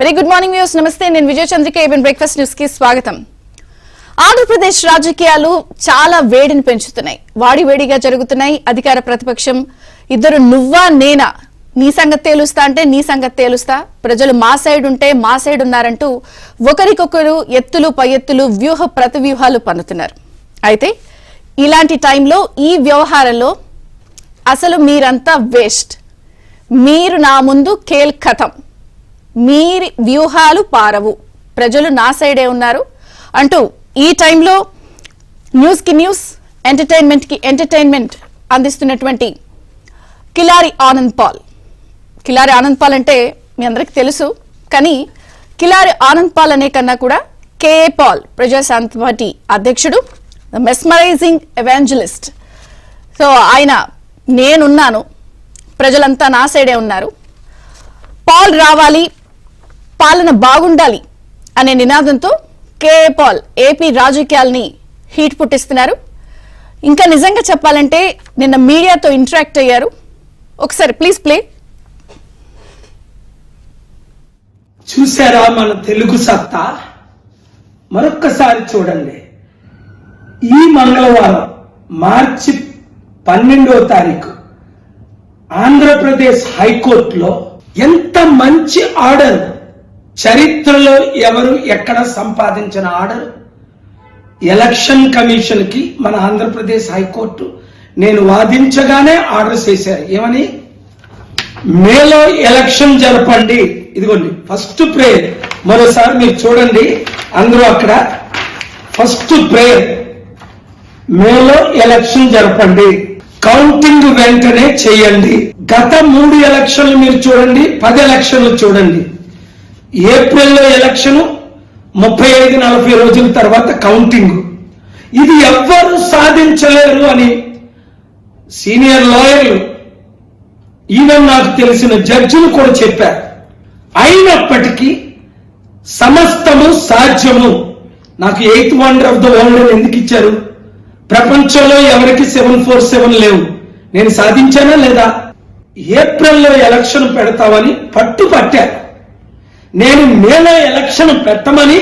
Very good morning views. నమస్తే, నేను విజయ Chandrika. ABN breakfast news కి స్వాగతం. ఆంధ్రప్రదేశ్ రాజకీయాలు చాలా వేడిని పెంచుతున్నాయి, వాడివేడిగా జరుగుతున్నాయి. అధికార ప్రతిపక్షం ఇద్దరు నువ్వా నేనా, నీ సంగతి తేలుస్తా అంటే నీ సంగతి తేలుస్తా, ప్రజలు మా సైడ్ ఉంటే మా సైడ్ ఉన్నారంటూ ఒకరికొకరు ఎత్తులు పై ఎత్తులు వ్యూహ ప్రతివ్యూహాలు పన్నుతున్నారు. అయితే ఇలాంటి టైంలో ఈ వ్యవహారంలో అసలు మీరంతా వేస్ట్, మీరు నా ముందు కేల్ ఖతం, మీరి వ్యూహాలు పారవు, ప్రజలు నా సైడే ఉన్నారు అంటూ ఈ టైంలో న్యూస్ కి న్యూస్, ఎంటర్టైన్మెంట్ కి ఎంటర్టైన్మెంట్ అందిస్తున్నటువంటి కిలారి ఆనంద్ పాల్. కిలారి ఆనంద్ పాల్ అంటే మీ అందరికి తెలుసు, కానీ కిలారి ఆనంద్ పాల్ అనే కన్నా కూడా కేఏ పాల్, ప్రజాశాంతి పార్టీ అధ్యక్షుడు, మెస్మరైజింగ్ ఎవాంజలిస్ట్. సో ఆయన నేనున్నాను, ప్రజలంతా నా సైడే ఉన్నారు, పాల్ రావాలి, పాలన బాగుండాలి అనే నినాదంతో కేఏ పాల్ ఏపీ రాజకీయాల్ని హీట్ పుట్టిస్తున్నారు. ఇంకా నిజంగా చెప్పాలంటే నిన్న మీడియాతో ఇంటరాక్ట్ అయ్యారు. ఒకసారి ప్లీజ్ ప్లే. చూసారా మన తెలుగు సత్తా? మరొక్కసారి చూడండి. ఈ మంగళవారం మార్చి 12వ తారీఖు ఆంధ్రప్రదేశ్ హైకోర్టులో ఎంత మంచి ఆర్డర్, చరిత్రలో ఎవరు ఎక్కడ సంపాదించిన ఆర్డర్, ఎలక్షన్ కమిషన్ కి మన ఆంధ్రప్రదేశ్ హైకోర్టు నేను వాదించగానే ఆర్డర్ చేశారు. ఏమని? మేలో ఎలక్షన్ జరపండి. ఇదిగోండి ఫస్ట్ ప్రేయర్, మరోసారి మీరు చూడండి అందరూ అక్కడ. ఫస్ట్ ప్రేయర్, మేలో ఎలక్షన్ జరపండి, కౌంటింగ్ వెంటనే చేయండి. గత 3 ఎలక్షన్లు మీరు చూడండి, 10 ఎలక్షన్లు చూడండి. ఏప్రిల్లో ఎలక్షన్, 35-40 రోజుల తర్వాత కౌంటింగ్. ఇది ఎవ్వరు సాధించలేరు అని సీనియర్ లాయర్లు, ఈవెన్ నాకు తెలిసిన జడ్జిలు కూడా చెప్పారు. అయినప్పటికీ సమస్తము సాధ్యము. నాకు 8th wonder of the world ఎందుకు ఇచ్చారు? ప్రపంచంలో ఎవరికి 747 లేవు. నేను సాధించానా లేదా? ఏప్రిల్లో ఎలక్షన్ పెడతామని పట్టుపట్టాను. నేను మేలో ఎలక్షన్ పెట్టమని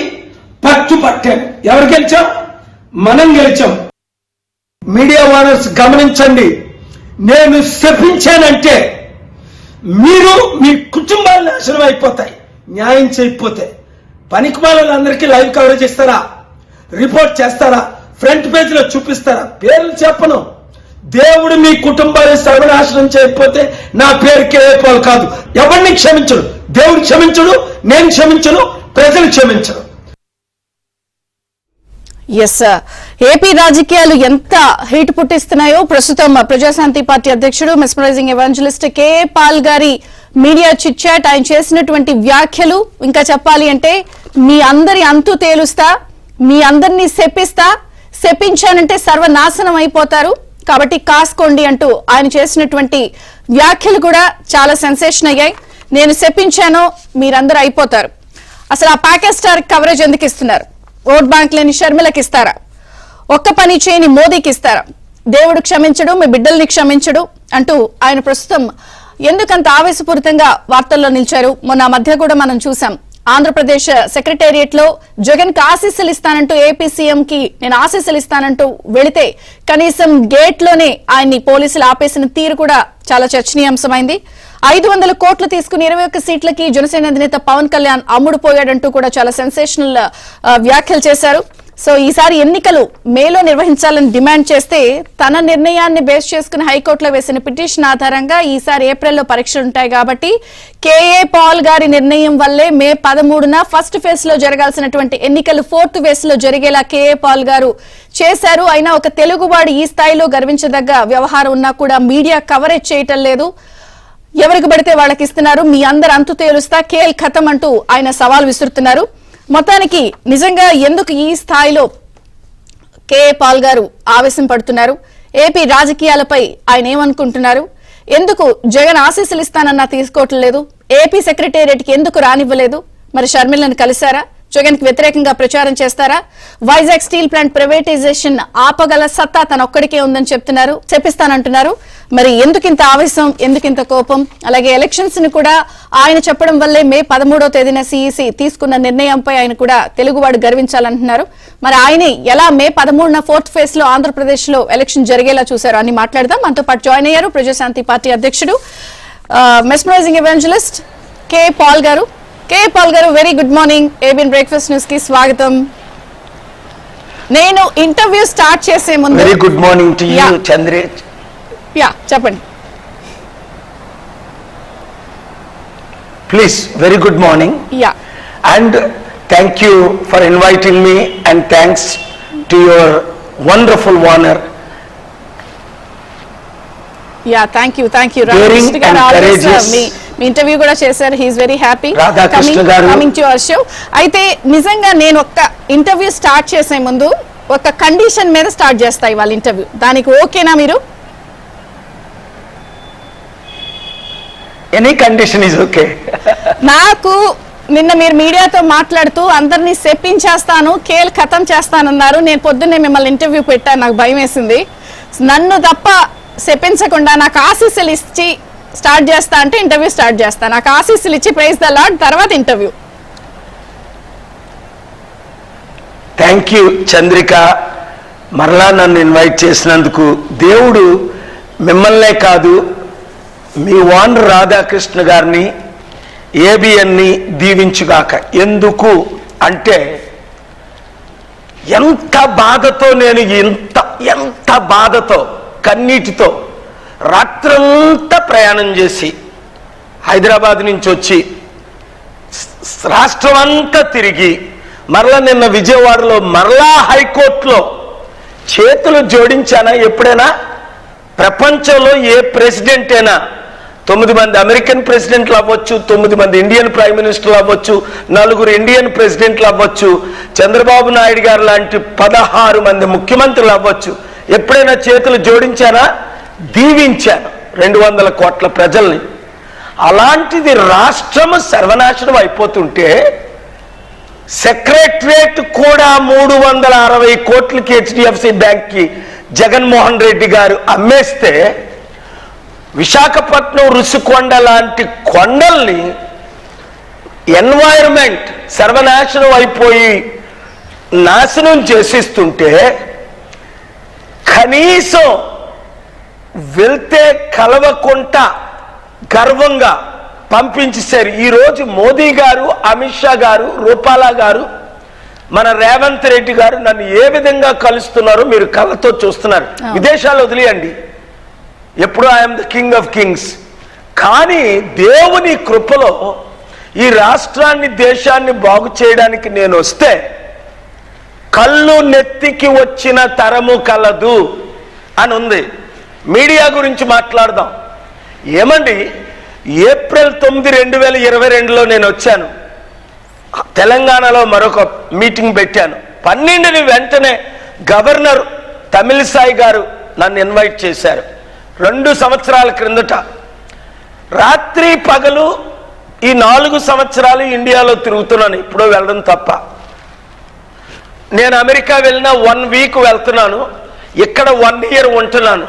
పట్టుపట్టాను. ఎవరు గెలిచాం? మనం గెలిచాం. మీడియా ఓనర్స్ గమనించండి, నేను శపించానంటే మీరు మీ కుటుంబాలు నాశనం అయిపోతాయి న్యాయం చేయకపోతే. పనికిమాలందరికీ లైవ్ కవరేజ్ ఇస్తారా? రిపోర్ట్ చేస్తారా? ఫ్రంట్ పేజ్ లో చూపిస్తారా? పేర్లు చెప్పను. దేవుడు మీ కుటుంబాన్ని సర్వనాశనం చేయకపోతే నా పేరు కేఏ పాల్ కాదు. ఎవరిని క్షమించడు, దేవుడు క్షమించడు, నేను క్షమించను, ప్రజలు క్షమించరు. ఎస్, ఏపీ రాజకీయాలు ఎంత హీట్ పుట్టిస్తున్నాయో ప్రస్తుతం ప్రజాశాంతి పార్టీ అధ్యక్షుడు, మెస్మరైజింగ్ ఎవాంజలిస్ట్ కేఏ పాల్ గారి మీడియా చిట్ చాట్, ఆయన చేసినటువంటి వ్యాఖ్యలు, ఇంకా చెప్పాలి అంటే మీ అందరి అంతు తేలుస్తా, మీ అందరినీ శపిస్తా, శపించానంటే సర్వనాశనం అయిపోతారు, కాబట్టి కాసుకోండి అంటూ ఆయన చేసినటువంటి వ్యాఖ్యలు కూడా చాలా సెన్సేషన్ అయ్యాయి. నేను శపించానో మీరందరూ అయిపోతారు. అసలు ఆ ప్యాకేజ్ స్టార్ కవరేజ్ ఎందుకు ఇస్తున్నారు? ఓట్ బ్యాంక్ లేని షర్మిలకి ఇస్తారా? ఒక్క పని చేయని మోదీకి ఇస్తారా? దేవుడు క్షమించడు, మీ బిడ్డల్ని క్షమించడు అంటూ ఆయన ప్రస్తుతం ఎందుకంత ఆవేశపూరితంగా వార్తల్లో నిలిచారు? మొన్న మధ్య కూడా మనం చూసాం, ఆంధ్రప్రదేశ్ సెక్రటేరియట్ లో జగన్ కి ఆశీస్సులు ఇస్తానంటూ, ఏపీ సీఎం కి నేను ఆశీస్సులు ఇస్తానంటూ వెళితే కనీసం గేట్ లోనే ఆయన్ని పోలీసులు ఆపేసిన తీరు కూడా చాలా చర్చనీయాంశమైంది. 500 కోట్లు తీసుకుని 21 సీట్లకి జనసేన అధినేత పవన్ కళ్యాణ్ అమ్ముడు పోయాడంటూ కూడా చాలా సెన్సేషనల్ వ్యాఖ్యలు చేశారు. సో ఈసారి ఎన్నికలు మేలో నిర్వహించాలని డిమాండ్ చేస్తే తన నిర్ణయాన్ని బేస్ చేసుకుని హైకోర్టులో వేసిన పిటిషన్ ఆధారంగా ఈసారి ఏప్రిల్లో పరీక్షలు ఉంటాయి కాబట్టి కేఏ పాల్ గారి నిర్ణయం వల్లే మే 13న ఫస్ట్ ఫేజ్ లో జరగాల్సినటువంటి ఎన్నికలు 4th ఫేజ్ లో జరిగేలా కేఏ పాల్ గారు చేశారు. అయినా ఒక తెలుగువాడు ఈ స్థాయిలో గర్వించదగ్గ వ్యవహారం ఉన్నా కూడా మీడియా కవరేజ్ చేయటం లేదు. ఎవరికి పడితే వాళ్ళకి ఇస్తున్నారు, మీ అందరు అంతు తేలుస్తా, కేల్ ఖతం అంటూ ఆయన సవాల్ విసురుతున్నారు. మొత్తానికి నిజంగా ఎందుకు ఈ స్థాయిలో కేఏ పాల్ గారు ఆవేశం పడుతున్నారు? ఏపీ రాజకీయాలపై ఆయన ఏమనుకుంటున్నారు? ఎందుకు జగన్ ఆశీస్సులు ఇస్తానన్నా తీసుకోవట్లేదు? ఏపీ సెక్రటేరియట్ కి ఎందుకు రానివ్వలేదు? మరి షర్మిలను కలిశారా? జగన్ కి వ్యతిరేకంగా ప్రచారం చేస్తారా? వైజాగ్ స్టీల్ ప్లాంట్ ప్రైవేటైజేషన్ ఆపగల సత్తా తనొక్కడికే ఉందని చెప్తున్నారు, చెప్పిస్తానంటున్నారు. మరి ఎందుకింత ఆవేశం, ఎందుకింత కోపం? అలాగే ఎలక్షన్స్ ని కూడా ఆయన చెప్పడం వల్లే మే 13వ తేదీన సిఈసి తీసుకున్న నిర్ణయంపై ఆయన కూడా తెలుగువాడు గర్వించాలంటున్నారు. మరి ఆయన ఎలా మే 13న 4th ఫేజ్ లో ఆంధ్రప్రదేశ్ లో ఎలక్షన్ జరిగేలా చూశారు అని మాట్లాడదాం. మనతో పాటు జాయిన్ అయ్యారు ప్రజాశాంతి పార్టీ అధ్యక్షుడు మెస్మరైజింగ్ ఎవాంజలిస్ట్ కే పాల్ గారు. Very good morning. ABN breakfast news కి స్వాగతం. నేను ఇంటర్వ్యూ స్టార్ట్ చేసే ముందు very good morning to you చంద్రే. చెప్పండి please. Very good morning. And thank you for inviting me and thanks to your wonderful owner. Thank you Radhakrishna గారు. మీ interview కూడా చేశారు. He is very happy coming to our show. అయితే నిజంగా నేను ఒక్క ఇంటర్వ్యూ స్టార్ట్ చేసే ముందు ఒక కండిషన్ మీద స్టార్ట్ చేస్తా ఇవాళ ఇంటర్వ్యూ. దానికి ఓకేనా మీరు? Any condition is okay. నాకు నిన్న మీరు మీడియాతో మాట్లాడుతూ అందరినీ చెప్పించేస్తాను, కేల్ ఖతం చేస్తానన్నారు. నేను పొద్దున్నే మిమ్మల్ని ఇంటర్వ్యూ పెట్టాను, నాకు భయం వేసింది. నన్ను తప్ప చెప్పించకుండా నాకు ఆశీస్సులు ఇచ్చి స్టార్ట్ చేస్తా అంటే ఇంటర్వ్యూ స్టార్ట్ చేస్తా. నాకు ఆశీస్సులు ఇచ్చి ప్రైజ్ ద లార్డ్, తర్వాత ఇంటర్వ్యూ. థ్యాంక్ యూ చంద్రిక, మరలా నన్ను ఇన్వైట్ చేసినందుకు. దేవుడు మిమ్మల్నే కాదు, మీ ఓనర్ రాధాకృష్ణ గారిని, ఏబిఎన్ని దీవించుగాక. ఎందుకు అంటే ఎంత బాధతో నేను ఎంత బాధతో కన్నీటితో రాత్రంతా ప్రయాణం చేసి హైదరాబాద్ నుంచి వచ్చి రాష్ట్రం అంతా తిరిగి మరలా నిన్న విజయవాడలో మరలా హైకోర్టులో చేతులు జోడించానా? ఎప్పుడైనా ప్రపంచంలో ఏ ప్రెసిడెంట్ అయినా 9 మంది అమెరికన్ ప్రెసిడెంట్లు అవ్వచ్చు, 9 మంది ఇండియన్ ప్రైమ్ మినిస్టర్లు అవ్వచ్చు, 4 ఇండియన్ ప్రెసిడెంట్లు అవ్వచ్చు, చంద్రబాబు నాయుడు గారు లాంటి 16 మంది ముఖ్యమంత్రులు అవ్వచ్చు, ఎప్పుడైనా చేతులు జోడించానా? దీవించాను 200 కోట్ల ప్రజల్ని. అలాంటిది రాష్ట్రము సర్వనాశనం అయిపోతుంటే సెక్రటరేట్ కూడా 360 కోట్లకి హెచ్డిఎఫ్సి బ్యాంక్ కి జగన్మోహన్ రెడ్డి గారు అమ్మేస్తే విశాఖపట్నం రుషికొండ లాంటి కొండల్ని ఎన్వైరన్మెంట్ సర్వనాశనం అయిపోయి నాశనం చేసిస్తుంటే కనీసం వెళ్తే కలవకుండా గర్వంగా పంపించేశారు. ఈరోజు మోదీ గారు, అమిత్ షా గారు, రూపాలా గారు, మన రేవంత్ రెడ్డి గారు నన్ను ఏ విధంగా కలుస్తున్నారో మీరు కళ్ళతో చూస్తున్నారు. విదేశాలు వదిలేయండి, ఎప్పుడు I'm the king of Kings. కానీ దేవుని కృపలో ఈ రాష్ట్రాన్ని, దేశాన్ని బాగు చేయడానికి నేను వస్తే కళ్ళు నెత్తికి వచ్చిన తరము కలదు అని ఉంది. మీడియా గురించి మాట్లాడదాం. ఏమండి, ఏప్రిల్ 9, 2022లో నేను వచ్చాను. తెలంగాణలో మరొక మీటింగ్ పెట్టాను. 12ని వెంటనే గవర్నర్ తమిళిసాయి గారు నన్ను ఇన్వైట్ చేశారు. 2 సంవత్సరాల క్రిందట రాత్రి పగలు ఈ 4 సంవత్సరాలు ఇండియాలో తిరుగుతున్నాను, ఇప్పుడు వెళ్ళడం తప్ప. నేను అమెరికా వెళ్ళినా 1 వీక్ వెళ్తున్నాను, ఇక్కడ 1 ఇయర్ ఉంటున్నాను.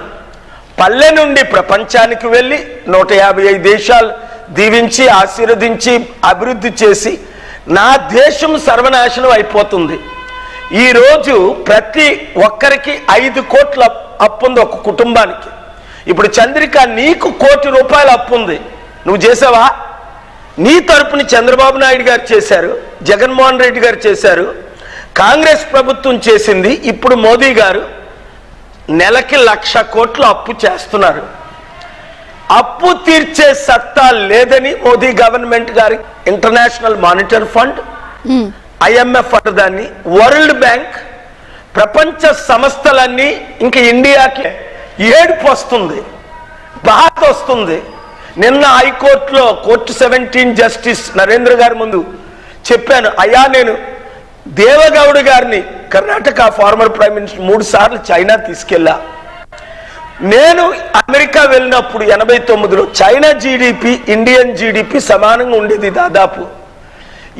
పల్లె నుండి ప్రపంచానికి వెళ్ళి 155 దేశాలు దీవించి, ఆశీర్వదించి, అభివృద్ధి చేసి నా దేశం సర్వనాశనం అయిపోతుంది. ఈరోజు ప్రతి ఒక్కరికి 5 కోట్ల అప్పు ఉంది ఒక కుటుంబానికి. ఇప్పుడు చంద్రిక, నీకు ₹1 కోటి అప్పు ఉంది, నువ్వు చేసావా? నీ తరపుని చంద్రబాబు నాయుడు గారు చేశారు, జగన్మోహన్ రెడ్డి గారు చేశారు, కాంగ్రెస్ ప్రభుత్వం చేసింది. ఇప్పుడు మోదీ గారు నెలకి 1,00,000 కోట్లు అప్పు చేస్తున్నారు. అప్పు తీర్చే సత్తా లేదని మోదీ గవర్నమెంట్ గారి ఇంటర్నేషనల్ మానిటరీ ఫండ్, IMF దాన్ని, వరల్డ్ బ్యాంక్, ప్రపంచ సంస్థలన్నీ ఇంకా ఇండియాకి ఏడుపు వస్తుంది, బాధ వస్తుంది. నిన్న హైకోర్టులో కోర్టు 17 జస్టిస్ నరేంద్ర గారి ముందు చెప్పాను, అయ్యా నేను దేవగౌడ గారిని, కర్ణాటక ఫార్మర్ ప్రైమ్ మినిస్టర్, 3 సార్లు చైనా తీసుకెళ్ళా. నేను అమెరికా వెళ్ళినప్పుడు 89లో చైనా జీడిపి ఇండియన్ జీడిపి సమానంగా ఉండేది దాదాపు.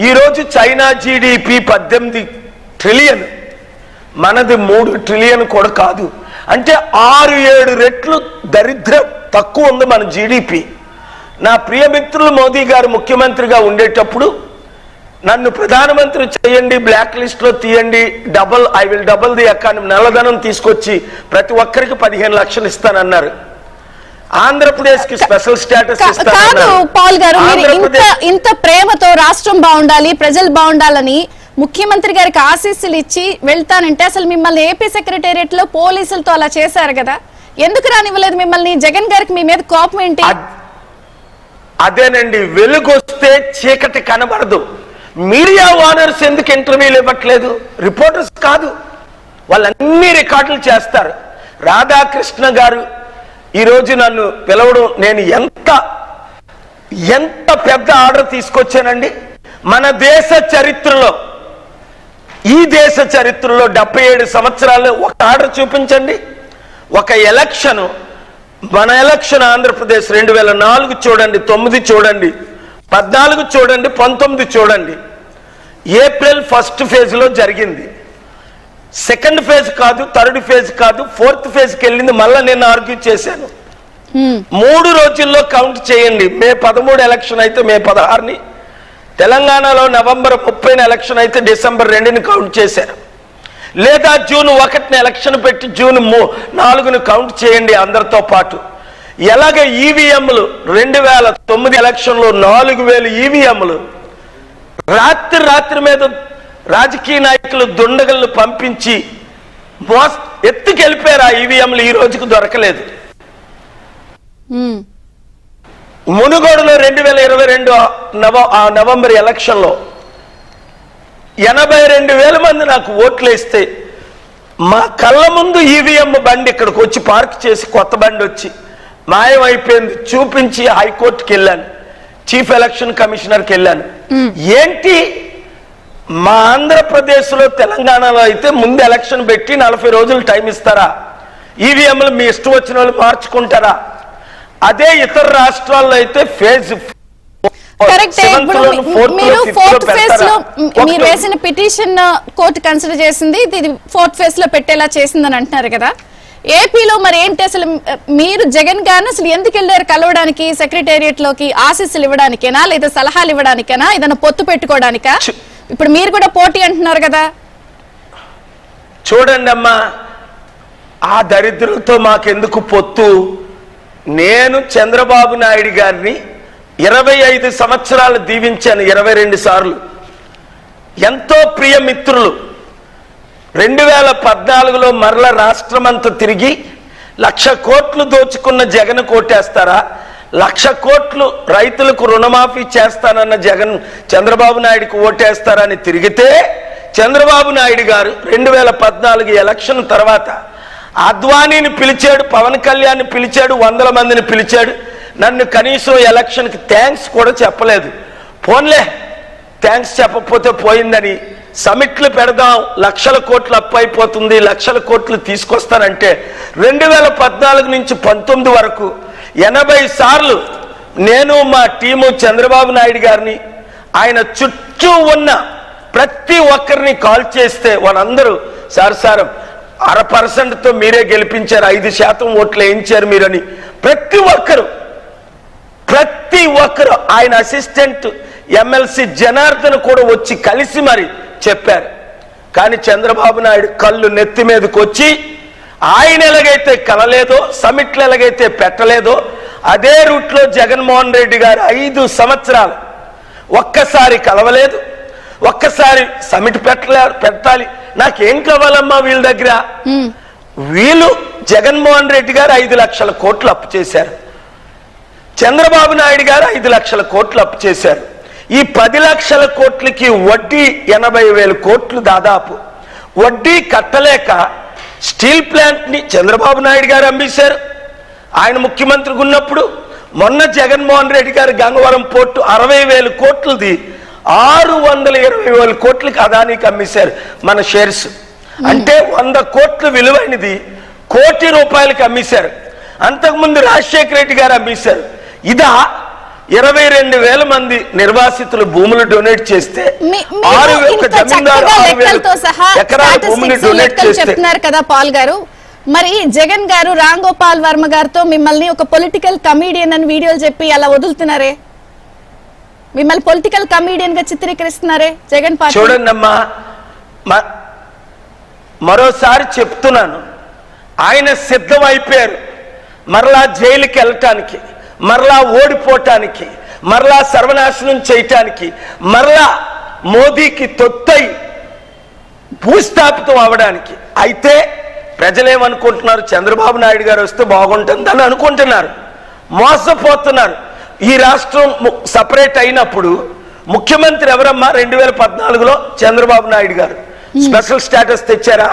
ఈరోజు చైనా జీడిపి 18 ట్రిలియన్, మనది 3 ట్రిలియన్ కూడా కాదు. అంటే 6-7 రెట్లు దరిద్రం తక్కువ ఉంది మన జీడిపి. నా ప్రియమిత్రులు మోదీ గారు ముఖ్యమంత్రిగా ఉండేటప్పుడు నన్ను ప్రధానమంత్రి చేయండి, బ్లాక్ లిస్ట్ లో తీయండి, I will double the economy, నల్లధనం తీసుకొచ్చి ప్రతి ఒక్కరికి 15 లక్షలు ఇస్తానన్నారు. ఆంధ్రప్రదేశ్ కి స్పెషల్ స్టేటస్ కాదు పాల్ గారు, మీరు ఇంత ప్రేమతో రాష్ట్రం బాగుండాలి, ప్రజలు బాగుండాలని ముఖ్యమంత్రి గారికి ఆశీస్సులు ఇచ్చి వెళ్తానంటే అసలు మిమ్మల్ని ఏపీ సెక్రటేరియట్ లో పోలీసులతో అలా చేశారు కదా, ఎందుకు రానివ్వలేదు మిమ్మల్ని? జగన్ గారికి మీ మీద కోపం ఏంటి? అదేనండి, వెలుగొస్తే చీకటి కనబడదు. మీడియా ఓనర్స్ ఎందుకు ఇంటర్వ్యూలు ఇవ్వట్లేదు? రిపోర్టర్స్ కాదు, వాళ్ళన్నీ రికార్డులు చేస్తారు. రాధాకృష్ణ గారు ఈరోజు నన్ను పిలవడం, నేను ఎంత పెద్ద ఆర్డర్ తీసుకొచ్చానండి. మన దేశ చరిత్రలో, ఈ దేశ చరిత్రలో 77 సంవత్సరాలు ఒక ఆర్డర్ చూపించండి. ఒక ఎలక్షన్, మన ఎలక్షన్ ఆంధ్రప్రదేశ్ 2004 చూడండి, 9 చూడండి, 14 చూడండి, 19 చూడండి. ఏప్రిల్ 1st ఫేజ్ లో జరిగింది. 2nd ఫేజ్ కాదు, 3rd ఫేజ్ కాదు, 4th ఫేజ్కి వెళ్ళింది. మళ్ళా నేను ఆర్గ్యూ చేశాను. 3 రోజుల్లో కౌంట్ చేయండి. మే 13 ఎలక్షన్ అయితే మే 16ని, తెలంగాణలో నవంబర్ 30న ఎలక్షన్ అయితే డిసెంబర్ 2ని కౌంట్ చేశారు. లేదా జూన్ 1న ఎలక్షన్ పెట్టి జూన్ 4ను కౌంట్ చేయండి అందరితో పాటు. ఎలాగ ఈవీఎంలు 2009 ఎలక్షన్లో 4000 ఈవీఎంలు రాత్రి మీద రాజకీయ నాయకులు దుండగలను పంపించి ఎత్తుకెళ్ళిపోయారు. ఆ ఈవీఎంలు ఈ రోజుకు దొరకలేదు. మునుగోడులో 2022 నవంబర్ ఎలక్షన్ లో 82,000 మంది నాకు ఓట్లు వేస్తే మా కళ్ళ ముందు ఈవీఎం బండి ఇక్కడికి వచ్చి పార్క్ చేసి కొత్త బండి వచ్చి మాయమైపోయింది. చూపించి హైకోర్టుకి వెళ్ళాను, చీఫ్ ఎలక్షన్ కమిషనర్కి వెళ్ళాను. ఏంటి మా ఆంధ్రప్రదేశ్ లో, తెలంగాణలో అయితే ముందు ఎలక్షన్ పెట్టి 40 రోజులు టైం ఇస్తారా? ఈవీఎంలు మీ ఇష్టం వచ్చిన వాళ్ళు మార్చుకుంటారా? అదే ఇతర రాష్ట్రాల్లో అయితే ఫేజ్ మీరు వేసిన పిటిషన్ కోర్టు కన్సిడర్ చేసింది, ఇది 4th ఫేజ్ లో పెట్టేలా చేసిందని అంటున్నారు కదా. ఏపీలో మరి ఏంటి అసలు? మీరు జగన్ గారిని అసలు ఎందుకు వెళ్ళారు కలవడానికి? సెక్రటేరియట్ లోకి ఆశీస్సులు ఇవ్వడానికేనా, లేదా సలహాలు ఇవ్వడానికేనా, ఏదైనా పొత్తు పెట్టుకోవడానికా? ఇప్పుడు మీరు కూడా పోటీ అంటున్నారు కదా. చూడండి అమ్మా, ఆ దరిద్రులతో మాకెందుకు పొత్తు? నేను చంద్రబాబు నాయుడు గారిని 25 సంవత్సరాలు దీవించాను, 22 సార్లు. ఎంతో ప్రియ మిత్రులు. 2014లో మరల రాష్ట్రమంతా తిరిగి 1,00,000 కోట్లు దోచుకున్న జగన్ కోటేస్తారా? 1,00,000 కోట్లు రైతులకు రుణమాఫీ చేస్తానన్న జగన్ చంద్రబాబు నాయుడుకి ఓటేస్తారని తిరిగితే, చంద్రబాబు నాయుడు గారు 2014 ఎలక్షన్ తర్వాత అద్వానీని పిలిచాడు, పవన్ కళ్యాణ్ పిలిచాడు, 100 మందిని పిలిచాడు. నన్ను కనీసం ఎలక్షన్కి థ్యాంక్స్ కూడా చెప్పలేదు. పోన్లే, థ్యాంక్స్ చెప్పకపోతే పోయిందని సమిట్లు పెడదాం, 1,00,000 కోట్లు అప్పు అయిపోతుంది, 1,00,000 కోట్లు తీసుకొస్తానంటే 2014 నుంచి 19 వరకు 80 సార్లు నేను మా టీము చంద్రబాబు నాయుడు గారిని, ఆయన చుట్టూ ఉన్న ప్రతి ఒక్కరిని కాల్ చేస్తే వాళ్ళందరూ సార్ 0.5%తో మీరే గెలిపించారు, 5% ఓట్లు వేయించారు మీరని ప్రతి ఒక్కరు ఆయన అసిస్టెంట్ ఎమ్మెల్సీ జనార్దన్ కూడా వచ్చి కలిసి మరి చెప్పారు. కానీ చంద్రబాబు నాయుడు కళ్ళు నెత్తి మీదకి వచ్చి ఆయన ఎలాగైతే కలలేదో, సమిట్లు ఎలాగైతే పెట్టలేదో, అదే రూట్లో జగన్మోహన్ రెడ్డి గారు 5 సంవత్సరాలు ఒక్కసారి కలవలేదు, ఒక్కసారి సమిట్ పెట్టాలి. నాకేం కావాలమ్మా వీళ్ళ దగ్గర? వీళ్ళు జగన్మోహన్ రెడ్డి గారు 5 లక్షల కోట్లు అప్పు చేశారు, చంద్రబాబు నాయుడు గారు 5 లక్షల కోట్లు అప్పు చేశారు. ఈ 10 లక్షల కోట్లకి వడ్డీ 80,000 కోట్లు దాదాపు. వడ్డీ కట్టలేక స్టీల్ ప్లాంట్ ని చంద్రబాబు నాయుడు గారు అమ్మేశారు ఆయన ముఖ్యమంత్రిగా ఉన్నప్పుడు. మొన్న జగన్మోహన్ రెడ్డి గారు గంగవరం పోర్టు 60,000 కోట్లది 620,000 కోట్లకి అదానికి అమ్మేశారు మన షేర్స్. అంటే 100 కోట్లు విలువైనది 1 కోటి రూపాయలకి అమ్మేశారు. అంతకుముందు రాజశేఖర రెడ్డి గారు అమ్మేశారు. ఇదా 22,000 మంది నిర్వాసితులు భూములు డొనేట్ చేస్తే 6,000 జమీందారు 6,000 ఎకరాల భూమిని డొనేట్ చేస్తే చెప్తున్నారు కదా పాల్ గారు. మరి జగన్ గారు రామ్ గోపాల్ వర్మ గారితో మిమ్మల్ని ఒక పొలిటికల్ కమీడియన్ అని వీడియోలు చెప్పి అలా వదులుతున్నారే, మిమ్మల్ని పొలిటికల్ కమీడియన్ గా చిత్రీకరిస్తున్నారే జగన్ పార్టీ. చూడండి అమ్మా, మరోసారి చెప్తున్నాను, ఆయన సిద్ధం అయిపోయారు మరలా జైలుకి వెళ్ళటానికి, మరలా ఓడిపోవటానికి, మరలా సర్వనాశనం చేయటానికి, మరలా మోదీకి తొత్తై భూస్థాపితం అవడానికి. అయితే ప్రజలేమనుకుంటున్నారు, చంద్రబాబు నాయుడు గారు వస్తే బాగుంటుందని అనుకుంటున్నారు, మోసపోతున్నారు. ఈ రాష్ట్రం సపరేట్ అయినప్పుడు ముఖ్యమంత్రి ఎవరమ్మా? 2014లో చంద్రబాబు నాయుడు గారు. స్పెషల్ స్టేటస్ తెచ్చారా?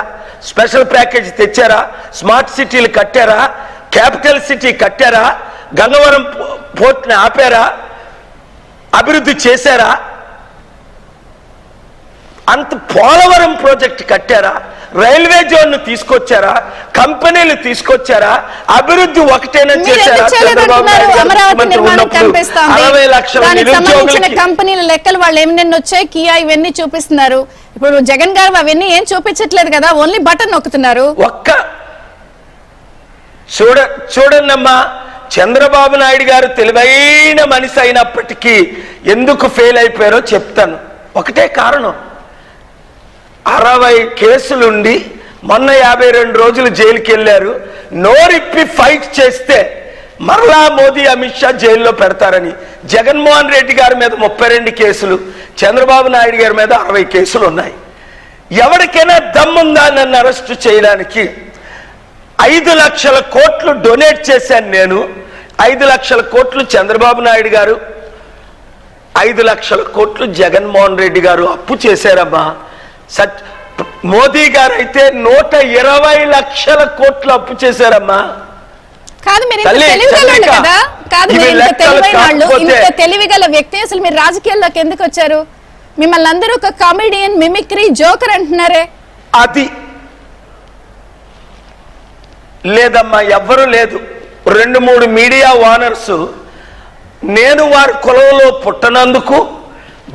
స్పెషల్ ప్యాకేజ్ తెచ్చారా? స్మార్ట్ సిటీలు కట్టారా? క్యాపిటల్ సిటీ కట్టారా? గంగవరం పోర్ట్ని ఆపారా? అభివృద్ధి చేశారా? అంత పోలవరం ప్రాజెక్ట్ కట్టారా? రైల్వే జోన్ ను తీసుకొచ్చారా? కంపెనీలు తీసుకొచ్చారా? అభివృద్ధి ఒకటేనా చేశారా? చంద్రబాబు నాయుడు 60 లక్షల నిరుద్యోగులకి కంపెనీల లెక్కలు వాళ్ళు ఏమన్నా వచ్చాయి, కియా ఇవన్నీ చూపిస్తున్నారు. ఇప్పుడు జగన్ గారు అవన్నీ ఏం చూపించట్లేదు కదా, ఓన్లీ బటన్ నొక్కుతున్నారు. చూడండమ్మా, చంద్రబాబు నాయుడు గారు తెలివైన మనిషి అయినప్పటికీ ఎందుకు ఫెయిల్ అయిపోయారో చెప్తాను. ఒకటే కారణం, 60 కేసులుండి మొన్న 52 రోజులు జైలుకి వెళ్ళారు. నోరిప్పి ఫైట్ చేస్తే మరలా మోదీ అమిత్ షా జైల్లో పెడతారని. జగన్మోహన్ రెడ్డి గారి మీద 32 కేసులు, చంద్రబాబు నాయుడు గారి మీద 60 కేసులు ఉన్నాయి. ఎవరికైనా దమ్ముందా నన్ను అరెస్ట్ చేయడానికి? 5 లక్షల కోట్లు డొనేట్ చేశాను నేను. 5 లక్షల కోట్లు చంద్రబాబు నాయుడు గారు, 5 లక్షల కోట్లు జగన్మోహన్ రెడ్డి గారు అప్పు చేశారమ్మా. మోదీ గారు అయితే 120 లక్షల కోట్లు అప్పు చేశారమ్మా. కాదు, మీరు తెలివిగల కదా, కాదు మీరు తెలివైన వాళ్ళు, ఇంత తెలివిగల వ్యక్తి అసలు మీరు రాజకీయాల్లోకి ఎందుకు వచ్చారు? మిమ్మల్ని అందరూ ఒక కామెడియన్, మిమిక్రీ, జోకర్ అంటున్నారే. అది లేదమ్మా, ఎవ్వరూ లేదు. 2-3 మీడియా ఓనర్స్ నేను వారి కులంలో పుట్టనందుకు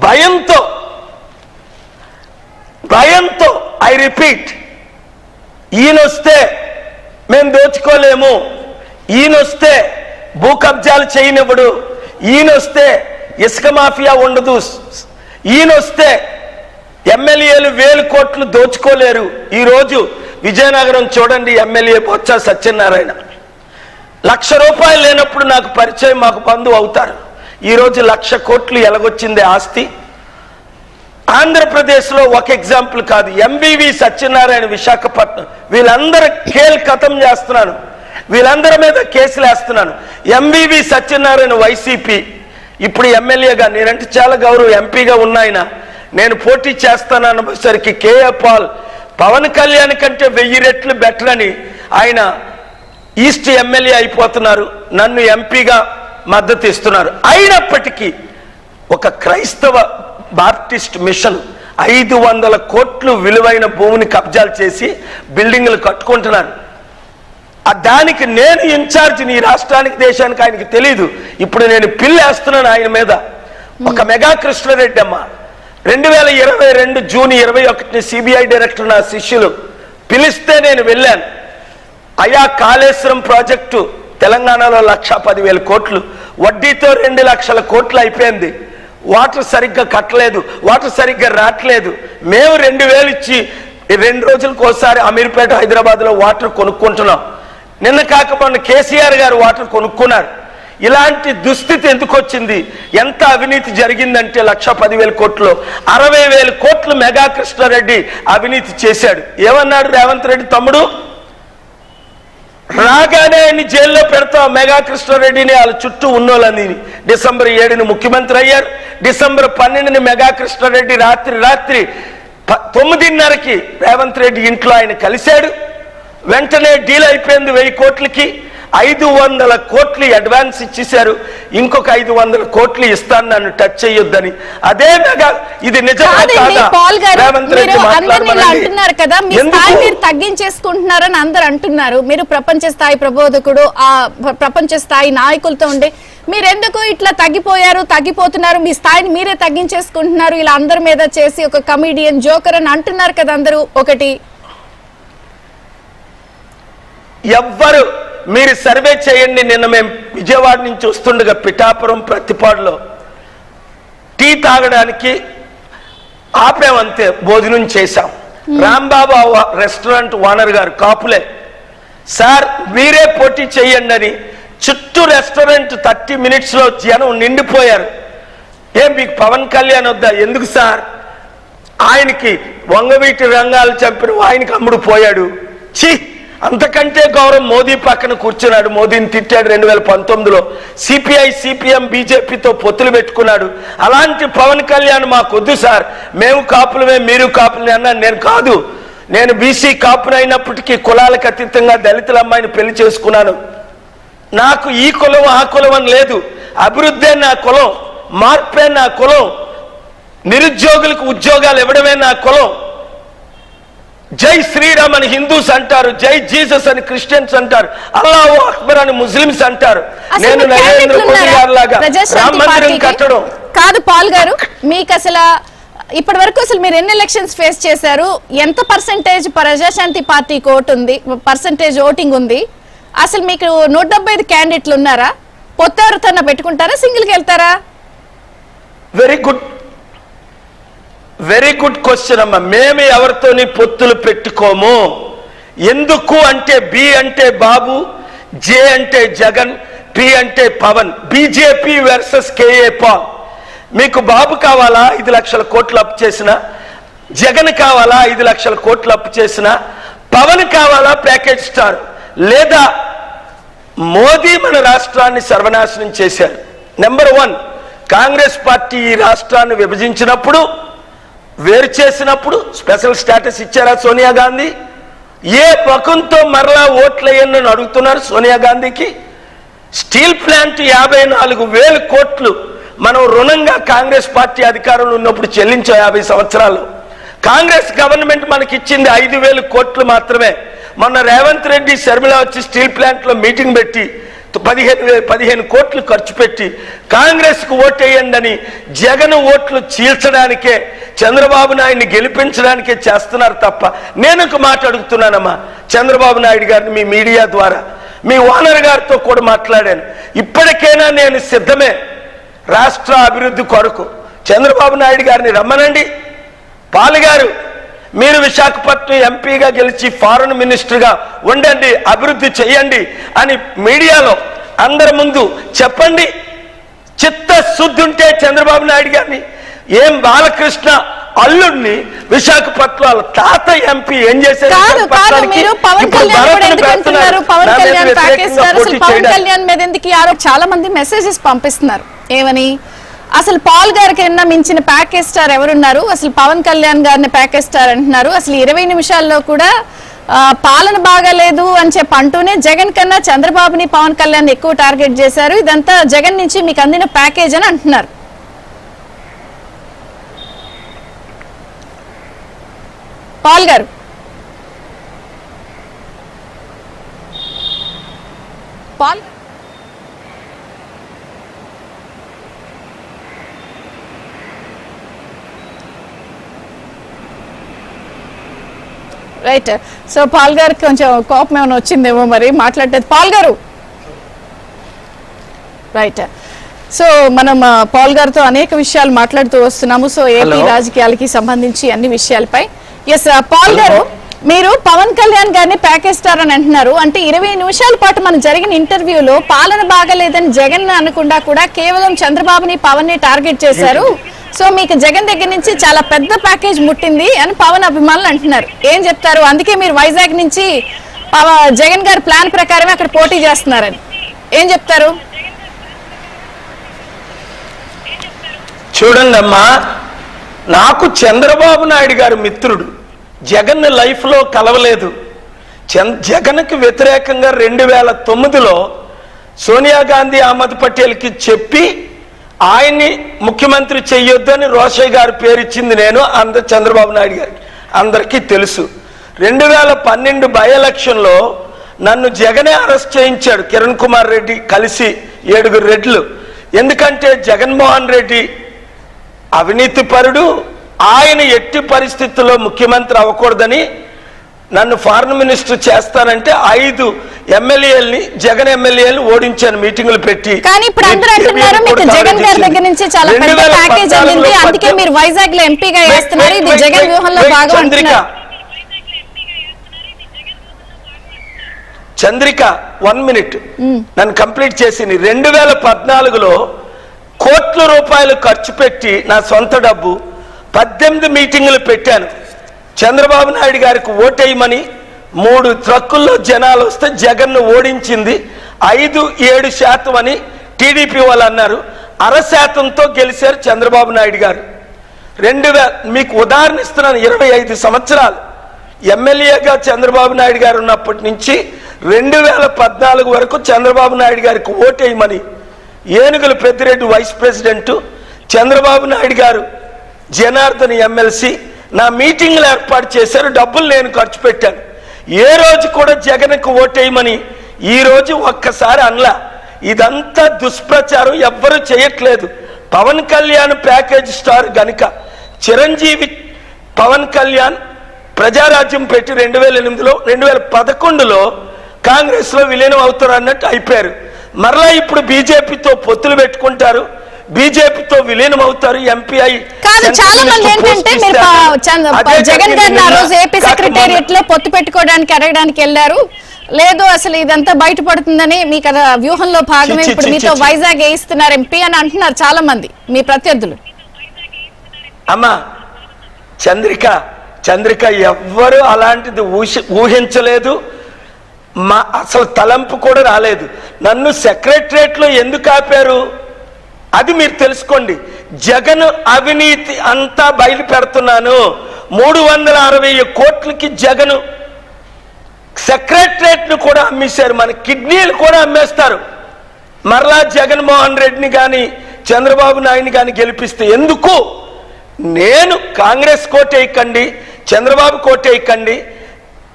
భయంతో ఐ రిపీట్, ఈయనొస్తే మేము దోచుకోలేము, ఈయనొస్తే భూ కబ్జాలు చేయనివ్వడు, ఈయనొస్తే ఇసుక మాఫియా ఉండదు, ఈయనొస్తే ఎమ్మెల్యేలు 1000 కోట్లు దోచుకోలేరు. ఈరోజు విజయనగరం చూడండి, ఎమ్మెల్యే బొత్స సత్యనారాయణ 1,00,000 రూపాయలు లేనప్పుడు నాకు పరిచయం, మాకు బంధువు అవుతారు. ఈరోజు 1,00,000 కోట్లు ఎలాగొచ్చింది ఆస్తి? ఆంధ్రప్రదేశ్లో ఒక ఎగ్జాంపుల్ కాదు, ఎంబీవి సత్యనారాయణ విశాఖపట్నం, వీళ్ళందరూ ఖతం చేస్తున్నాను, వీళ్ళందరి మీద కేసులు వేస్తున్నాను. ఎంబీవి సత్యనారాయణ వైసీపీ, ఇప్పుడు ఎమ్మెల్యేగా, నేనంటే చాలా గౌరవం, ఎంపీగా ఉన్నాయన, నేను పోటీ చేస్తానన్నసరికి కేఏ పాల్ పవన్ కళ్యాణ్ కంటే 1000 రెట్లు బెటర్ అని ఆయన ఈస్ట్ ఎమ్మెల్యే అయిపోతున్నారు, నన్ను ఎంపీగా మద్దతు ఇస్తున్నారు. అయినప్పటికీ ఒక క్రైస్తవ బాప్టిస్ట్ మిషన్ 500 కోట్లు విలువైన భూమిని కబ్జాలు చేసి బిల్డింగ్లు కట్టుకుంటున్నారు. దానికి నేను ఇన్ఛార్జ్, నీ రాష్ట్రానికి దేశానికి ఆయనకి తెలీదు. ఇప్పుడు నేను పిల్లేస్తున్నాను ఆయన మీద. ఒక మెగా కృష్ణారెడ్డి అమ్మ 2022 జూన్ 21 సిబిఐ డైరెక్టర్ నా శిష్యులు పిలిస్తే నేను వెళ్ళాను. అయా కాళేశ్వరం ప్రాజెక్టు తెలంగాణలో 1,10,000 కోట్లు, వడ్డీతో 2 లక్షల కోట్లు అయిపోయింది. వాటర్ సరిగ్గా కట్టలేదు, వాటర్ సరిగ్గా రావట్లేదు. మేము 2,000 ఇచ్చి 2 రోజులకు ఒకసారి అమీర్పేట హైదరాబాద్లో వాటర్ కొనుక్కుంటున్నాం. నిన్న కాక మొన్న కేసీఆర్ గారు వాటర్ కొనుక్కున్నారు. ఇలాంటి దుస్థితి ఎందుకు వచ్చింది? ఎంత అవినీతి జరిగిందంటే 1,10,000 కోట్లు, 60,000 కోట్లు మెగా కృష్ణారెడ్డి అవినీతి చేశాడు. ఏమన్నాడు రేవంత్ రెడ్డి తమ్ముడు? రాగానే ఆయన్ని జైల్లో పెడతాం మెగా కృష్ణారెడ్డిని, వాళ్ళ చుట్టూ ఉన్నోళ్ళని. డిసెంబర్ 7ని ముఖ్యమంత్రి అయ్యారు. డిసెంబర్ 12ని మెగా కృష్ణారెడ్డి రాత్రి 9:30కి రేవంత్ రెడ్డి ఇంట్లో ఆయన కలిశాడు. వెంటనే డీల్ అయిపోయింది 1000 కోట్లకి. 500 కోట్లు అడ్వాన్స్ ఇచ్చేశారు, ఇంకొక 500 కోట్లు ఇస్తాను నన్ను టచ్ చేయొద్దని. అదే మెగా ఇది నిజమా కాదా? రేవంత్ రెడ్డి అంటున్నారు కదా, మీ స్థాయి మీరు తగ్గించేసుకుంటున్నారని అందరు అంటున్నారు. మీరు ప్రపంచ స్థాయి ప్రబోధకుడు, ఆ ప్రపంచ స్థాయి నాయకులతో ఉండే మీరెందుకు ఇట్లా తగ్గిపోతున్నారు, మీ స్థాయిని మీరే తగ్గించేసుకుంటున్నారు, ఇలా అందరి మీద చేసి ఒక కమీడియన్ జోకర్ అని అంటున్నారు కదా అందరూ. ఒకటి ఎవ్వరు మీరు సర్వే చేయండి. నిన్న మేము విజయవాడ నుంచి వస్తుండగా పిఠాపురం ప్రతిపాడులో టీ తాగడానికి ఆపేమంతే, భోజనం చేశాం. రాంబాబు రెస్టారెంట్ ఓనర్ గారు కాపులే, సార్ మీరే పోటీ చేయండి అని చుట్టూ రెస్టారెంట్ 30 minutes లో జనం నిండిపోయారు. ఏం మీకు పవన్ కళ్యాణ్ వద్దా? ఎందుకు సార్, ఆయనకి వంగవీటి రంగాలు చంపిన ఆయనకి అమ్ముడు పోయాడు. ఛీ, అంతకంటే గౌరవం మోదీ పక్కన కూర్చున్నాడు, మోదీని తిట్టాడు 2019లో. సిపిఐ సిపిఎం బీజేపీతో పొత్తులు పెట్టుకున్నాడు. అలాంటి పవన్ కళ్యాణ్ మాకొద్దు సార్, మేము కాపులమే మీరు కాపులమే అన్నా. నేను కాదు, నేను బీసీ కాపునైనప్పటికీ కులాలకు అతీతంగా దళితుల అమ్మాయిని పెళ్లి చేసుకున్నాను. నాకు ఈ కులం ఆ కులం అని లేదు, అభివృద్ధే నా కులం, మార్పే నా కులం, నిరుద్యోగులకు ఉద్యోగాలు ఇవ్వడమే నా కులం. జై శ్రీరామ్ అని హిందూస్ అంటారు, జై జీసస్ అని క్రిస్టియన్స్ అంటారు, అల్లాహు అక్బర్ అని ముస్లిమ్స్ అంటారు. నేను నరేంద్ర మోదీ గారి లాగా రామ మందిరం కట్టడం కాదు. పాల్ గారు, మీకు అసలు ఇప్పటి వరకు అసలు మీరు ఎన్ని ఎలక్షన్స్ ఫేస్ చేశారు? ఎంత పర్సెంటేజ్ ప్రజాశాంతి పార్టీకి ఓటు ఉంది, పర్సెంటేజ్ ఓటింగ్ ఉంది? అసలు మీకు 175 క్యాండిడేట్లు ఉన్నారా? పొత్తు ఎవరితో పెట్టుకుంటారా, సింగిల్కి వెళ్తారా? వెరీ గుడ్ క్వశ్చన్ అమ్మా. మేము ఎవరితోని పొత్తులు పెట్టుకోము. ఎందుకు అంటే బి అంటే బాబు, జే అంటే జగన్, పి అంటే Pawan. BJP versus KA Paul. మీకు బాబు కావాలా 5 లక్షల కోట్లు అప్పు చేసిన, జగన్ కావాలా 5 లక్షల కోట్లు అప్పు చేసిన, పవన్ కావాలా ప్యాకేజ్ స్టార్, లేదా మోదీ మన రాష్ట్రాన్ని సర్వనాశనం చేశారు. నెంబర్ 1, కాంగ్రెస్ పార్టీ ఈ రాష్ట్రాన్ని విభజించినప్పుడు, వేరు చేసినప్పుడు స్పెషల్ స్టేటస్ ఇచ్చారా సోనియా గాంధీ? ఏ పకంతో మరలా ఓట్లేయని అడుగుతున్నారు సోనియా గాంధీకి. స్టీల్ ప్లాంట్ 54,000 కోట్లు మనం రుణంగా కాంగ్రెస్ పార్టీ అధికారంలో ఉన్నప్పుడు చెల్లించాం. 50 సంవత్సరాలు కాంగ్రెస్ గవర్నమెంట్ మనకి ఇచ్చింది 5,000 కోట్లు మాత్రమే. మొన్న రేవంత్ రెడ్డి శర్మిల వచ్చి స్టీల్ ప్లాంట్ లో మీటింగ్ పెట్టి 15 కోట్లు ఖర్చు పెట్టి కాంగ్రెస్ కు ఓటేయండి, జగన్ ఓట్లు చీల్చడానికే, చంద్రబాబు నాయుడిని గెలిపించడానికే చేస్తున్నారు తప్ప. నేను ఒక మాట అడుగుతున్నానమ్మా చంద్రబాబు నాయుడు గారిని మీ మీడియా ద్వారా, మీ ఓనర్ గారితో కూడా మాట్లాడాను. ఇప్పటికైనా నేను సిద్ధమే రాష్ట్ర అభివృద్ధి కొరకు. చంద్రబాబు నాయుడు గారిని రమ్మనండి. పాల్ గారు, మీరు విశాఖపట్నం ఎంపీగా గెలిచి ఫారెన్ మినిస్టర్గా ఉండండి, అభివృద్ధి చెయ్యండి అని మీడియాలో అందరి ముందు చెప్పండి. చిత్తశుద్ధి ఉంటే చంద్రబాబు నాయుడు గారిని, ఏం బాలకృష్ణ అల్లుడిని విశాఖపట్నం తాత ఎంపీ ఏం చేశారు? పవన్ కళ్యాణ్ మీద ఎందుకు చాలా మంది మెసేజెస్ పంపిస్తున్నారు. ఏమని? అసలు పాల్ గారికి మించిన ప్యాకేజ్ స్టార్ ఎవరున్నారు? అసలు పవన్ కళ్యాణ్ గారిని ప్యాకేజ్ స్టార్ అంటున్నారు. అసలు 20 నిమిషాల్లో కూడా పాలన బాగాలేదు అని చెప్పి అంటూనే జగన్ కన్నా చంద్రబాబుని పవన్ కళ్యాణ్ ఎక్కువ టార్గెట్ చేశారు. ఇదంతా జగన్ నుంచి మీకు అందిన ప్యాకేజ్ అని అంటున్నారు. పాల్ గారు, పాల్ రైట్. సో పాల్ గారికి కొంచెం కోపం ఏమైనా వచ్చిందేమో మరి మాట్లాడేది. పాల్ గారు, రైట్. సో మనం పాల్ గారితో అనేక విషయాలు మాట్లాడుతూ వస్తున్నాము. సో ఏపీ రాజకీయాలకి సంబంధించి అన్ని విషయాలపై. ఎస్ పాల్ గారు, మీరు పవన్ కళ్యాణ్ గారిని ప్యాకేజ్ స్టార్ అని అంటున్నారు. అంటే 20 నిమిషాల పాటు మనం జరిగిన ఇంటర్వ్యూలో పాలన బాగలేదని జగన్ అనకుండా కూడా కేవలం చంద్రబాబుని పవన్ ని టార్గెట్ చేశారు. సో మీకు జగన్ దగ్గర నుంచి చాలా పెద్ద ప్యాకేజ్ ముట్టింది అని పవన్ అభిమానులు అంటున్నారు. ఏం చెప్తారు? అందుకే మీరు వైజాగ్ నుంచి జగన్ గారి ప్లాన్ ప్రకారమే అక్కడ పోటీ చేస్తున్నారని ఏం చెప్తారు? చూడండి అమ్మా, నాకు చంద్రబాబు నాయుడు గారు మిత్రుడు, జగన్ లైఫ్ లో కలవలేదు. జగన్కి వ్యతిరేకంగా 2009లో సోనియా గాంధీ అహ్మద్ పటేల్కి చెప్పి ఆయన్ని ముఖ్యమంత్రి చెయ్యొద్దని రోషయ్య గారు పేరిచ్చింది నేను, చంద్రబాబు నాయుడు గారికి అందరికీ తెలుసు. 2012 బై ఎలక్షన్లో నన్ను జగనే అరెస్ట్ చేయించాడు కిరణ్ కుమార్ రెడ్డి కలిసి 7 రెడ్లు. ఎందుకంటే జగన్మోహన్ రెడ్డి అవినీతి పరుడు, ఆయన ఎట్టి పరిస్థితుల్లో ముఖ్యమంత్రి అవ్వకూడదని నన్ను ఫారెన్ మినిస్టర్ చేస్తానంటే 5 ఎమ్మెల్యేలని జగన్ ఎమ్మెల్యేలు ఓడించాను మీటింగులు పెట్టి. కానీ ఇప్పుడు అందరూ అంటున్నారు మీకు జగన్ గారి దగ్గర నుంచి చాలా పెద్ద ప్యాకేజ్ అందింది, అందుకే మీరు వైజాగ్ లో ఎంపీగా వేస్తున్నారు, ఇది జగన్ వ్యూహంలో భాగం అంటున్నారు. చంద్రిక 1 మినిట్ నన్ను కంప్లీట్ చేసింది. 2014లో కోట్ల రూపాయలు ఖర్చు పెట్టి నా సొంత డబ్బు 18 మీటింగులు పెట్టాను. చంద్రబాబు నాయుడు గారికి ఓటేయమని 3 ట్రక్కుల్లో జనాలు వస్తే జగన్ను ఓడించింది 5-7% అని టీడీపీ వాళ్ళు అన్నారు. 0.5%తో గెలిచారు చంద్రబాబు నాయుడు గారు. మీకు ఉదాహరణ ఇస్తున్నాను, 25 సంవత్సరాలు ఎమ్మెల్యేగా చంద్రబాబు నాయుడు గారు ఉన్నప్పటి నుంచి 2014 వరకు చంద్రబాబు నాయుడు గారికి ఓటేయమని ఏనుగుల పెద్దిరెడ్డి వైస్ ప్రెసిడెంట్, చంద్రబాబు నాయుడు గారు జనార్దన్ ఎమ్మెల్సీ నా మీటింగ్లు ఏర్పాటు చేశారు, డబ్బులు నేను ఖర్చు పెట్టాను. ఏ రోజు కూడా జగన్కు ఓటేయమని ఈ రోజు ఒక్కసారి అనలా. ఇదంతా దుష్ప్రచారం, ఎవ్వరూ చేయట్లేదు. పవన్ కళ్యాణ్ ప్యాకేజ్ స్టార్ గనుక చిరంజీవి పవన్ కళ్యాణ్ ప్రజారాజ్యం పెట్టి 2008లో 2011లో కాంగ్రెస్ లో విలీనం అవుతారు అన్నట్టు అయిపోయారు. మరలా ఇప్పుడు బీజేపీతో పొత్తులు పెట్టుకుంటారు, బీజేపీతో విలీనం అవుతారు. ఎంపీఐ కాదు, చాలా మంది ఏంటంటే మీరు జగన్ గారిని ఆ రోజు ఏపీ సెక్రటేరియట్ లో పొత్తు పెట్టుకోవడానికి అడగడానికి వెళ్ళారు, లేదు అసలు ఇదంతా బయటపడుతుందని మీకు వ్యూహంలో భాగమే ఇప్పుడు మీతో వైజాగ్ వేయిస్తున్నారు ఎంపీ అని అంటున్నారు చాలా మంది మీ ప్రత్యర్థులు. అమ్మా చంద్రిక ఎవ్వరు అలాంటిది ఊహించలేదు, అసలు తలంపు కూడా రాలేదు. నన్ను సెక్రటరియట్ లో ఎందుకు ఆపారు అది మీరు తెలుసుకోండి. జగన్ అవినీతి అంతా బయలు పెడుతున్నాను. 360 కోట్లకి జగన్ సెక్రటరియట్ ను కూడా అమ్మేశారు, మన కిడ్నీలు కూడా అమ్మేస్తారు. మరలా జగన్మోహన్ రెడ్డిని కానీ చంద్రబాబు నాయుడిని కానీ గెలిపిస్తే ఎందుకు? నేను కాంగ్రెస్ కోటేయకండి, చంద్రబాబు కోటేయకండి,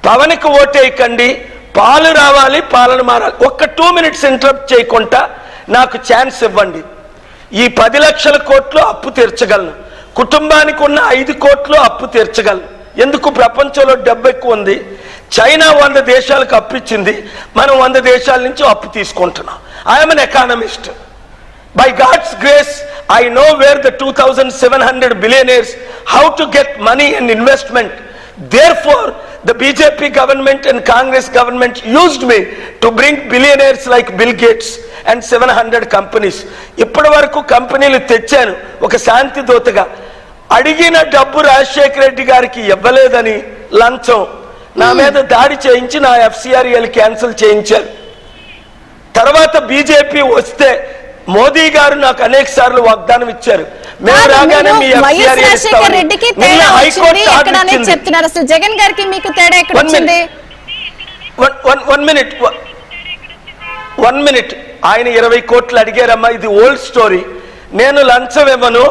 పవన్కి ఓటేయకండి, పాలు రావాలి, పాలన మారాలి. ఒక్క 2 మినిట్స్ ఇంటరప్ట్ చేయకుండా నాకు ఛాన్స్ ఇవ్వండి. ఈ 10 లక్షల కోట్లు అప్పు తీర్చగలను, కుటుంబానికి ఉన్న 5 కోట్లు అప్పు తీర్చగలను. ఎందుకు? ప్రపంచంలో డబ్బు ఎక్కువ ఉంది. చైనా 100 దేశాలకు అప్పు ఇచ్చింది, మనం 100 దేశాల నుంచి అప్పు తీసుకుంటున్నాం. I'm N economist. By God's grace, I know where the 2,700 billionaires, how to get money and investment. Therefore, the BJP government and Congress government used me to bring billionaires like Bill Gates and 700 companies. ఇప్పటి వరకు కంపెనీలు తెచ్చాను ఒక శాంతి దూతగా. అడిగిన డబ్బు రాజశేఖర రెడ్డి గారికి ఇవ్వలేదని లంచం నా మీద దాడి చేయించి నా FCRL క్యాన్సిల్ చేయించారు. తర్వాత బీజేపీ వస్తే మోదీ గారు నాకు అనేక సార్లు వాగ్దానం ఇచ్చారు, మేము రాగానే మీ చెప్తున్నారు. అసలు జగన్ గారికి మీకు తేడా ఎక్కడ వచ్చింది? 1 మినిట్ ఆయన 20 కోట్లు అడిగారమ్మా, ఇది ఓల్డ్ స్టోరీ. నేను లంచం ఇవ్వను,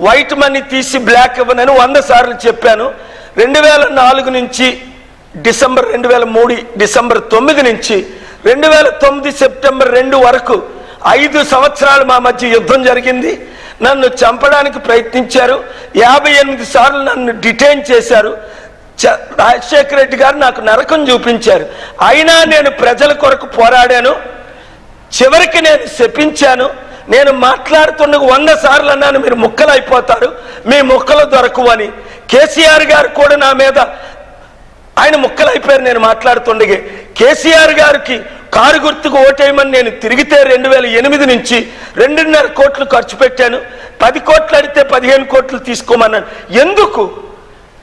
వైట్ మనీ తీసి బ్లాక్ ఇవ్వనని 100 సార్లు చెప్పాను. 2004 నుంచి డిసెంబర్ 2003 డిసెంబర్ 9 నుంచి 2009 సెప్టెంబర్ 2 వరకు 5 సంవత్సరాలు మా మధ్య యుద్ధం జరిగింది. నన్ను చంపడానికి ప్రయత్నించారు, 58 సార్లు నన్ను డిటైన్ చేశారు. రాజశేఖర రెడ్డి గారు నాకు నరకం చూపించారు. అయినా నేను ప్రజల కొరకు పోరాడాను. చివరికి నేను శపించాను. నేను మాట్లాడుతున్న 100 సార్లు అన్నాను, మీరు ముక్కలు అయిపోతారు, మీ ముక్కలు దొరకవు అని. కేసీఆర్ గారు కూడా నా మీద ఆయన ముక్కలు అయిపోయారు నేను మాట్లాడుతుండగే. కేసీఆర్ గారికి కారు గుర్తుకు ఓటేయమని నేను తిరిగితే 2008 నుంచి 2.5 కోట్లు ఖర్చు పెట్టాను. 10 కోట్లు అడిగితే 15 కోట్లు తీసుకోమన్నాను. ఎందుకు?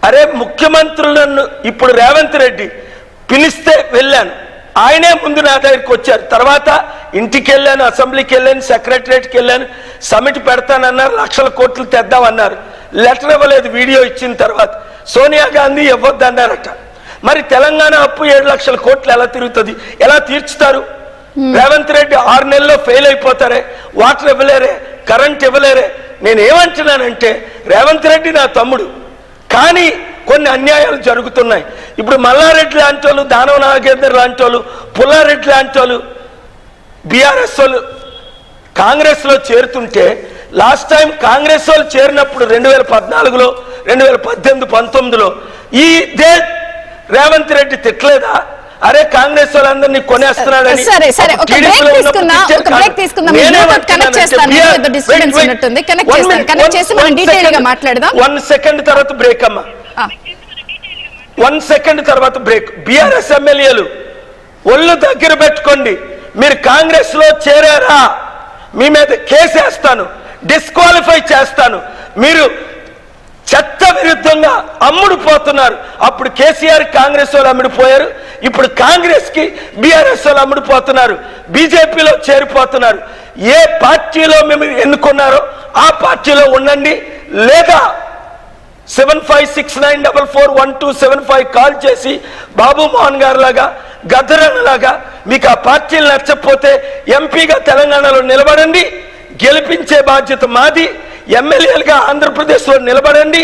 అరే ముఖ్యమంత్రులను ఇప్పుడు రేవంత్ రెడ్డి పిలిస్తే వెళ్ళాను, ఆయనే ముందు నా దగ్గరికి వచ్చారు. తర్వాత ఇంటికి వెళ్ళాను, అసెంబ్లీకి వెళ్ళాను, సెక్రటరియట్కి వెళ్ళాను, సమిట్ పెడతానన్నారు, లక్షల కోట్లు తెద్దామన్నారు. లెటర్ ఇవ్వలేదు వీడియో ఇచ్చిన తర్వాత. సోనియా గాంధీ ఇవ్వద్దన్నారట. మరి తెలంగాణ అప్పు 7 లక్షల కోట్లు ఎలా తిరుగుతుంది, ఎలా తీర్చుతారు? రేవంత్ రెడ్డి 6 నెలల్లో ఫెయిల్ అయిపోతారే, వాటర్ ఇవ్వలేరే, కరెంట్ ఇవ్వలేరే. నేను ఏమంటున్నానంటే రేవంత్ రెడ్డి నా తమ్ముడు, కానీ కొన్ని అన్యాయాలు జరుగుతున్నాయి. ఇప్పుడు మల్లారెడ్డి లాంటి వాళ్ళు, దానవ నాగేందర్ లాంటి వాళ్ళు, పుల్లారెడ్డి లాంటి వాళ్ళు బీఆర్ఎస్ వాళ్ళు కాంగ్రెస్ లో చేరుతుంటే, లాస్ట్ టైం కాంగ్రెస్ వాళ్ళు చేరినప్పుడు 2014లో 2018, 19లో ఇదే రేవంత్ రెడ్డి తిట్టలేదా? అరే కాంగ్రెస్ వాళ్ళందరినీ కొనేస్తున్నాడని. సరే సరే, ఒక బ్రేక్ తీసుకుందాం. కనెక్ట్ చేసి మనం డీటెయిల్ గా మాట్లాడదాం. 1 సెకండ్ తర్వాత బ్రేక్ అమ్మా, 1 సెకండ్ తర్వాత బ్రేక్. బీఆర్ఎస్ ఎమ్మెల్యేలు ఒళ్ళు దగ్గర పెట్టుకోండి. మీరు కాంగ్రెస్ లో చేరారా, మీ మీద కేసేస్తాను, డిస్క్వాలిఫై చేస్తాను. మీరు చట్ట విరుద్ధంగా అమ్ముడుపోతున్నారు. అప్పుడు కేసీఆర్ కాంగ్రెస్ వాళ్ళు అమ్ముడుపోయారు, ఇప్పుడు కాంగ్రెస్ కి బీఆర్ఎస్ వాళ్ళు అమ్ముడుపోతున్నారు, బీజేపీలో చేరిపోతున్నారు. ఏ పార్టీలో మేము ఎన్నుకున్నారో ఆ పార్టీలో ఉండండి, లేదా 7569441275 కాల్ చేసి బాబు మోహన్ గారు లాగా, గద్దరన్న లాగా మీకు ఆ పార్టీలు నచ్చకపోతే ఎంపీగా తెలంగాణలో నిలబడండి, గెలిపించే బాధ్యత మాది. ఎమ్మెల్యేలుగా ఆంధ్రప్రదేశ్లో నిలబడండి,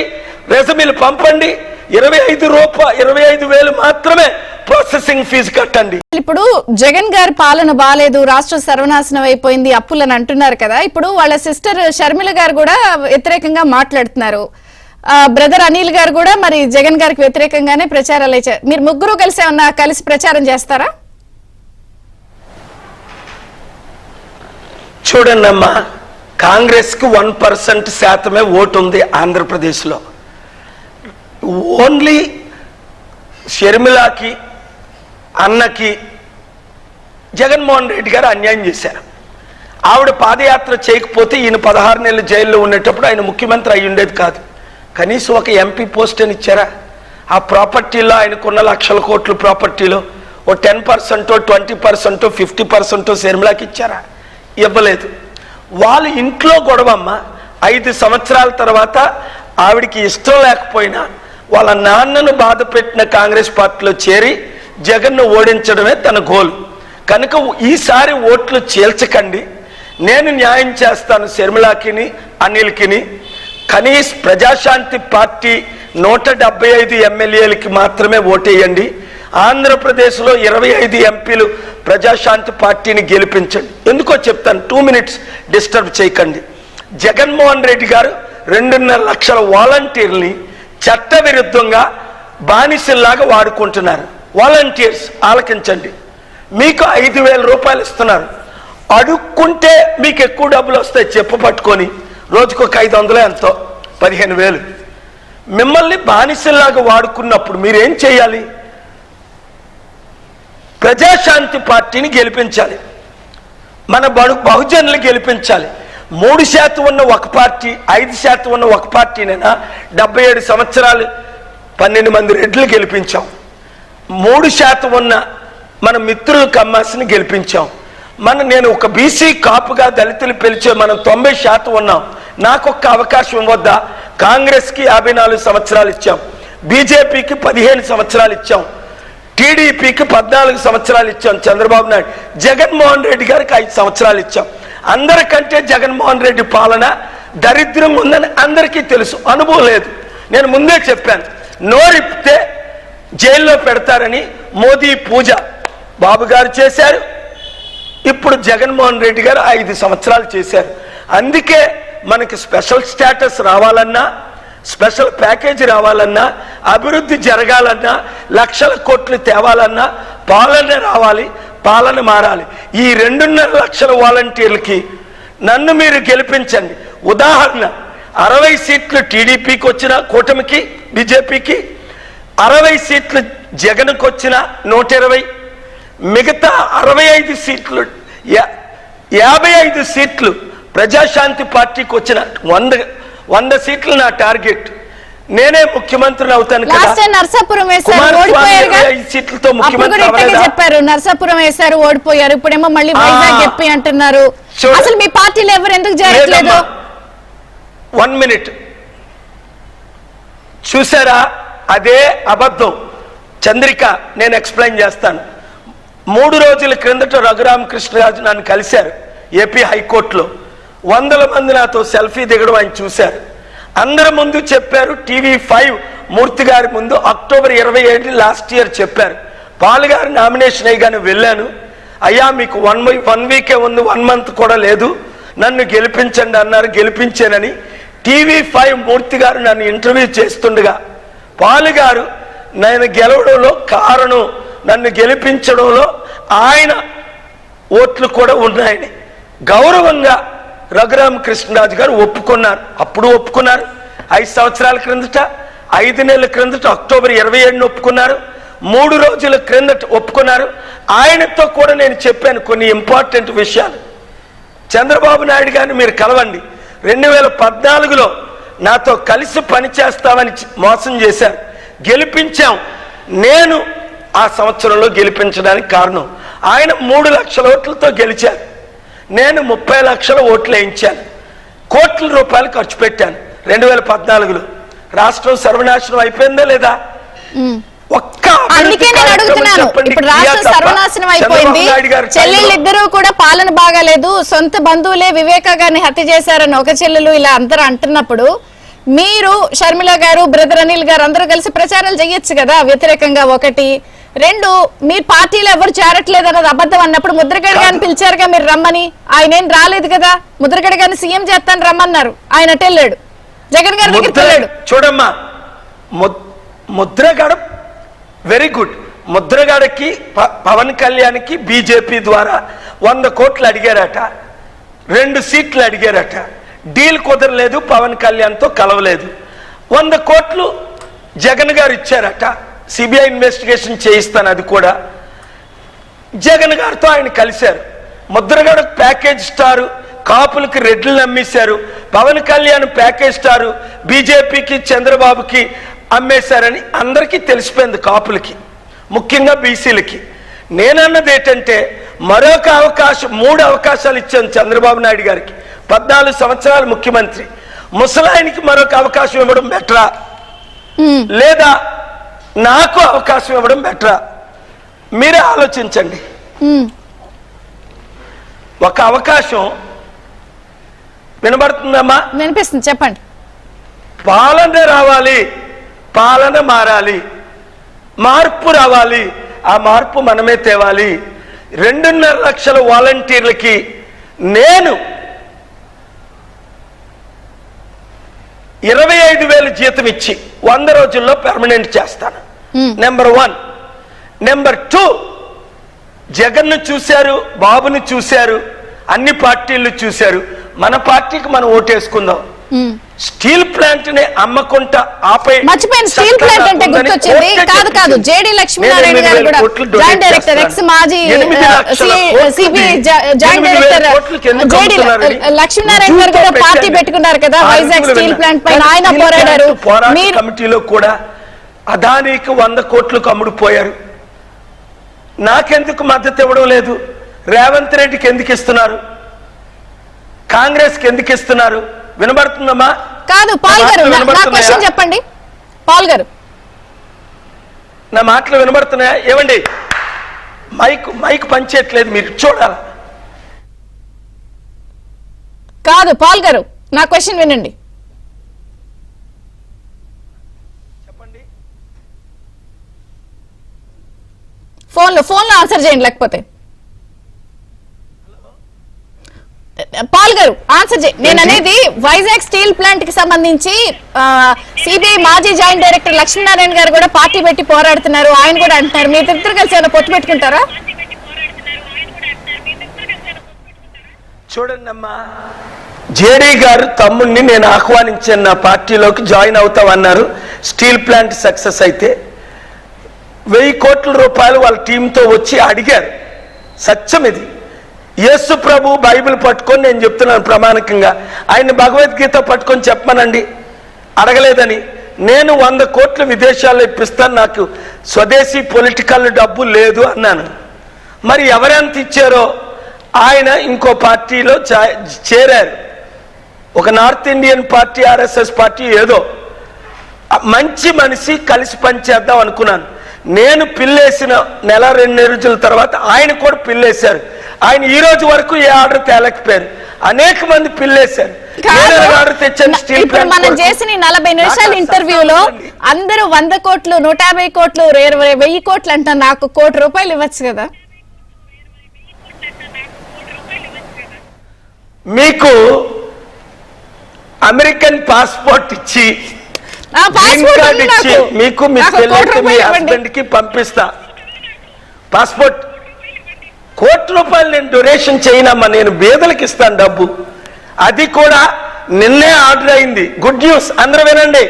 రెజమీలు పంపండి. 25,000 మాత్రమే ప్రాసెసింగ్ ఫీజు కట్టండి. ఇప్పుడు జగన్ గారి పాలన బాలేదు, రాష్ట్రం సర్వనాశనం అయిపోయింది, అప్పులని అంటున్నారు కదా. ఇప్పుడు వాళ్ళ సిస్టర్ షర్మిల గారు కూడా వ్యతిరేకంగా మాట్లాడుతున్నారు. బ్రదర్ అనిల్ గారు కూడా మరి జగన్ గారికి వ్యతిరేకంగానే ప్రచారాలు ఇచ్చారు. మీరు ముగ్గురు కలిసి ప్రచారం చేస్తారా? చూడండి అమ్మా, కాంగ్రెస్ కు 1% శాతమే ఓటు ఉంది ఆంధ్రప్రదేశ్లో. ఓన్లీ షర్మిలాకి, అన్నకి జగన్మోహన్ రెడ్డి గారు అన్యాయం చేశారు. ఆవిడ పాదయాత్ర చేయకపోతే ఈయన 16 నెలలు జైల్లో ఉండేటప్పుడు ఆయన ముఖ్యమంత్రి అయి ఉండేది కాదు. కనీసం ఒక ఎంపీ పోస్ట్ అని ఇచ్చారా? ఆ ప్రాపర్టీలో ఆయనకున్న లక్షల కోట్ల ప్రాపర్టీలో ఓ 10%, 20%, 50% షర్మిలాకి ఇచ్చారా? ఇవ్వలేదు. వాళ్ళ ఇంట్లో గొడవమ్మ. 5 సంవత్సరాల తర్వాత ఆవిడికి ఇష్టం లేకపోయినా వాళ్ళ నాన్నను బాధ పెట్టిన కాంగ్రెస్ పార్టీలో చేరి జగన్ను ఓడించడమే తన గోల్. కనుక ఈసారి ఓట్లు చీల్చకండి, నేను న్యాయం చేస్తాను షర్మిలాకిని, అనిల్కిని. కనీస్ ప్రజాశాంతి పార్టీ 175 ఎమ్మెల్యేలకి మాత్రమే ఓటేయండి. ఆంధ్రప్రదేశ్లో 25 ఎంపీలు ప్రజాశాంతి పార్టీని గెలిపించండి. ఎందుకో చెప్తాను, 2 మినిట్స్ డిస్టర్బ్ చేయకండి. జగన్మోహన్ రెడ్డి గారు 2.5 లక్షల వాలంటీర్ని చట్ట విరుద్ధంగా బానిసల్లాగా వాడుకుంటున్నారు. వాలంటీర్స్ ఆలకించండి, మీకు 5,000 రూపాయలు ఇస్తున్నారు. అడుక్కుంటే మీకు ఎక్కువ డబ్బులు వస్తాయి చెప్పు పట్టుకొని, రోజుకు ఒక 500 ఎంతో 15,000. మిమ్మల్ని బానిసల్లాగా వాడుకున్నప్పుడు మీరేం చేయాలి? ప్రజాశాంతి పార్టీని గెలిపించాలి, మన బహుజనులు గెలిపించాలి. 3% ఉన్న ఒక పార్టీ, 5% ఉన్న ఒక పార్టీనైనా 77 సంవత్సరాలు 12 మంది రెడ్లు గెలిపించాం. 3% ఉన్న మన మిత్రులు కమ్మాసిని గెలిపించాం. నేను ఒక బీసీ కాపుగా దళితులు పిలిచే మనం 90% ఉన్నాం. నాకొక్క అవకాశం ఇవ్వద్దా? కాంగ్రెస్కి 54 సంవత్సరాలు ఇచ్చాం, బీజేపీకి 15 సంవత్సరాలు ఇచ్చాం, టీడీపీకి 14 సంవత్సరాలు ఇచ్చాం చంద్రబాబు నాయుడు, జగన్మోహన్ రెడ్డి గారికి 5 సంవత్సరాలు ఇచ్చాం. అందరికంటే జగన్మోహన్ రెడ్డి పాలన దరిద్రంగా ఉందని అందరికీ తెలుసు, అనుభవం లేదు. నేను ముందే చెప్పాను, నోరిప్తే జైల్లో పెడతారని. మోదీ పూజ బాబు గారు చేశారు, ఇప్పుడు జగన్మోహన్ రెడ్డి గారు 5 సంవత్సరాలు చేశారు. అందుకే మనకి స్పెషల్ స్టేటస్ రావాలన్నా, స్పెషల్ ప్యాకేజీ రావాలన్నా, అభివృద్ధి జరగాలన్నా, లక్షల కోట్లు తేవాలన్నా పాలన రావాలి, పాలన మారాలి. ఈ 2.5 లక్షల వాలంటీర్లకి నన్ను మీరు గెలిపించండి. ఉదాహరణ, 60 సీట్లు టీడీపీకి వచ్చిన కూటమికి, బీజేపీకి 60 సీట్లు జగన్కి వచ్చిన 120, మిగతా 65 సీట్లు 55 సీట్లు ప్రజాశాంతి పార్టీకి వచ్చిన 100 సీట్లు నా టార్గెట్. నేనే ముఖ్యమంత్రిని అవుతాను కదా. నర్సాపురం సీట్లతో ముఖ్యమంత్రి చెప్పారు, నర్సాపురం వేశారు, ఓడిపోయారు. ఇప్పుడేమో మళ్ళీ వైజాగ్ చెప్పి అంటున్నారు. అసలు మీ పార్టీలో ఎవరు ఎందుకు చేయట్లేదు? 1 మినిట్ చూసారా? అదే అబద్ధం. చంద్రిక, నేను ఎక్స్ప్లెయిన్ చేస్తాను. 3 రోజుల క్రిందట రఘురామకృష్ణరాజు నన్ను కలిశారు ఏపీ హైకోర్టులో. 100 మంది నాతో సెల్ఫీ దిగడం ఆయన చూశారు. అందరి ముందు చెప్పారు, TV5 మూర్తి గారి ముందు అక్టోబర్ 27 లాస్ట్ ఇయర్ చెప్పారు. పాల్ గారు నామినేషన్ అయ్యగానే వెళ్ళాను. అయ్యా మీకు 1 వీకే ఉంది, 1 మంత్ కూడా లేదు, నన్ను గెలిపించండి అన్నారు. గెలిపించానని TV5 మూర్తి గారు నన్ను ఇంటర్వ్యూ చేస్తుండగా పాల్ గారు నేను గెలవడంలో కారణం, నన్ను గెలిపించడంలో ఆయన ఓట్లు కూడా ఉన్నాయని గౌరవంగా రఘురామకృష్ణరాజు గారు ఒప్పుకున్నారు. అప్పుడు ఒప్పుకున్నారు. 5 సంవత్సరాల క్రిందట, 5 నెలల క్రిందట అక్టోబర్ 27 ఒప్పుకున్నారు. 3 రోజుల క్రిందట ఒప్పుకున్నారు. ఆయనతో కూడా నేను చెప్పాను కొన్ని ఇంపార్టెంట్ విషయాలు. చంద్రబాబు నాయుడు గారిని మీరు కలవండి, 2014లో నాతో కలిసి పనిచేస్తామని మోసం చేశారు. గెలిపించాం. నేను ఆ సంవత్సరంలో గెలిపించడానికి కారణం ఆయన 3 లక్షల ఓట్లతో గెలిచారు. నేను 30 లక్షల ఓట్లు వేయించాను. కోట్ల రూపాయలు ఖర్చు పెట్టాను 2014లో. రాష్ట్రం సర్వనాశనం అయిపోయిందా లేదా? అందుకే నేను అడుగుతున్నాను, ఇప్పుడు రాష్ట్రం సర్వనాశనం అయిపోయింది, చెల్లెళ్ళిద్దరూ కూడా పాలన బాగాలేదు, సొంత బంధువులే వివేక గారిని హత్య చేశారని ఒక చెల్లెలు ఇలా అందరూ అంటున్నప్పుడు మీరు షర్మిల గారు, బ్రదర్ అనిల్ గారు అందరూ కలిసి ప్రచారాలు చేయొచ్చు కదా వ్యతిరేకంగా. 1, 2 మీ పార్టీలో ఎవరు చేరట్లేదు అన్నది అబద్ధం అన్నప్పుడు ముద్రగడ గారిని పిలిచారుగా మీరు రమ్మని. ఆయన ఏం రాలేదు కదా. ముద్రగడ గారిని సీఎం చేస్తాను రమ్మన్నారు, ఆయన అటు వెళ్ళాడు. జగన్ గారి దగ్గరికి వెళ్ళాడు. చూడమ్మా, ముద్రగడ వెరీ గుడ్. ముద్రగడకి పవన్ కళ్యాణ్కి బీజేపీ ద్వారా 100 కోట్లు అడిగారట, 2 సీట్లు అడిగారట. డీల్ కుదరలేదు, పవన్ కళ్యాణ్తో కలవలేదు. 100 కోట్లు జగన్ గారు ఇచ్చారట. సిబిఐ ఇన్వెస్టిగేషన్ చేయిస్తాను, అది కూడా జగన్ గారితో ఆయన కలిశారు. ముద్రగడ ప్యాకేజ్ స్టారు, కాపులకి రెడ్లు నమ్మేశారు. పవన్ కళ్యాణ్ ప్యాకేజ్ స్టారు బీజేపీకి, చంద్రబాబుకి అమ్మేశారని అందరికీ తెలిసిపోయింది, కాపులకి, ముఖ్యంగా బీసీలకి. నేనన్నది ఏంటంటే మరొక అవకాశం, 3 అవకాశాలు ఇచ్చాను చంద్రబాబు నాయుడు గారికి. 14 సంవత్సరాలు ముఖ్యమంత్రి. ముసలాయనికి మరొక అవకాశం ఇవ్వడం బెటరా, లేదా నాకు అవకాశం ఇవ్వడం బెటరా? మీరే ఆలోచించండి. ఒక అవకాశం వినబడుతుందమ్మా? వినిపిస్తుంది, చెప్పండి. పాలన రావాలి, పాలన మారాలి, మార్పు రావాలి. ఆ మార్పు మనమే తేవాలి. 2.5 లక్షల వాలంటీర్లకి నేను 25,000 జీతం ఇచ్చి 100 రోజుల్లో పర్మనెంట్ చేస్తాను. నెంబర్ 1. నెంబర్ 2, జగన్ను చూశారు, బాబుని చూశారు, అన్ని పార్టీలు చూశారు. మన పార్టీకి మనం ఓటేసుకుందాం. స్టీల్ ప్లాంట్ ని అమ్మకుంటా ఆపై మర్చిపోయిన స్టీల్ ప్లాంట్ అంటే గుర్తొచ్చింది. కాదు జేడి లక్ష్మీనారాయణ గారు కూడా జాయింట్ డైరెక్టర్, ఎక్స్ మాజీ CBI joint director JD Lakshminarayana గారు కూడా పార్టీ పెట్టుకున్నారు కదా వైజాగ్ స్టీల్ ప్లాంట్ పైన. ఆయన పోరాడారు. కమిటీలో కూడా అదానికి 100 కోట్లకు అమ్ముడుపోయారు. నాకెందుకు మద్దతు ఇవ్వడం లేదు? రేవంత్ రెడ్డికి ఎందుకు ఇస్తున్నారు? కాంగ్రెస్ కి ఎందుకు ఇస్తున్నారు? వినబడుతుందమ్మా? కాదు పాల్ గారు, నా క్వశ్చన్ చెప్పండి. పాల్ గారు, నా మాటలు వినబడుతున్నాయా? ఏమండి, మైక్ పనిచేయట్లేదు, మీరు చూడాలి. కాదు పాల్ గారు, నా క్వశ్చన్ వినండి. చెప్పండి. ఫోన్లో ఆన్సర్ చేయండి, లేకపోతే. పాల్ గారు ఆన్సర్ చేయండి. నేను అనేది వైజాగ్ స్టీల్ ప్లాంట్ కి సంబంధించి సిబిఐ మాజీ జాయింట్ డైరెక్టర్ లక్ష్మీనారాయణ గారు కూడా పార్టీ పెట్టి పోరాడుతున్నారు. ఆయన కూడా అంటున్నారు, మీ ఇద్దరు కలిసి ఏమైనా పొత్తు పెట్టుకుంటారా? చూడండి అమ్మా, జేడీ గారు తమ్ముడిని నేను ఆహ్వానించాను, నా పార్టీలోకి జాయిన్ అవుతామన్నారు. స్టీల్ ప్లాంట్ సక్సెస్ అయితే 1000 కోట్ల రూపాయలు వాళ్ళ టీంతో వచ్చి అడిగారు. సత్యం ఇది. యేసు ప్రభు బైబిల్ పట్టుకొని నేను చెప్తున్నాను ప్రమాణికంగా, ఆయన భగవద్గీత పట్టుకొని చెప్పమనండి. అడగలేదని. నేను 100 కోట్లు విదేశాల్లో ఇప్పిస్తాను, నాకు స్వదేశీ పొలిటికల్ డబ్బు లేదు అన్నాను. మరి ఎవరెంత ఇచ్చారో ఆయన ఇంకో పార్టీలో చేరారు. ఒక north Indian party, RSS party, ఏదో మంచి మనిషి, కలిసి పనిచేద్దాం అనుకున్నాను. నేను పిల్లేసిన నెల 2 రోజుల తర్వాత ఆయన కూడా పిల్లేశారు. ఆయన ఈ రోజు వరకు ఏ ఆర్డర్ తేలేకపోయారు. అనేక మంది పిల్లేశారు. ఇప్పుడు మనం చేసిన 40 నిమిషాల ఇంటర్వ్యూలో అందరూ 100 కోట్లు 150 కోట్లు 1000 కోట్లు అంట. నాకు ₹1 కోటి ఇవ్వచ్చు కదా. మీకు అమెరికన్ పాస్పోర్ట్ ఇచ్చి మీకు మీ పెళ్ళికి మీ హస్బెండ్ కి పంపిస్తా. పాస్పోర్ట్ ₹1 నేను డొనేషన్ చేయనమ్మా, నేను పేదలకు ఇస్తాను డబ్బు. అది కూడా నిన్నే ఆర్డర్ అయింది. గుడ్ న్యూస్, అందరూ వినండి.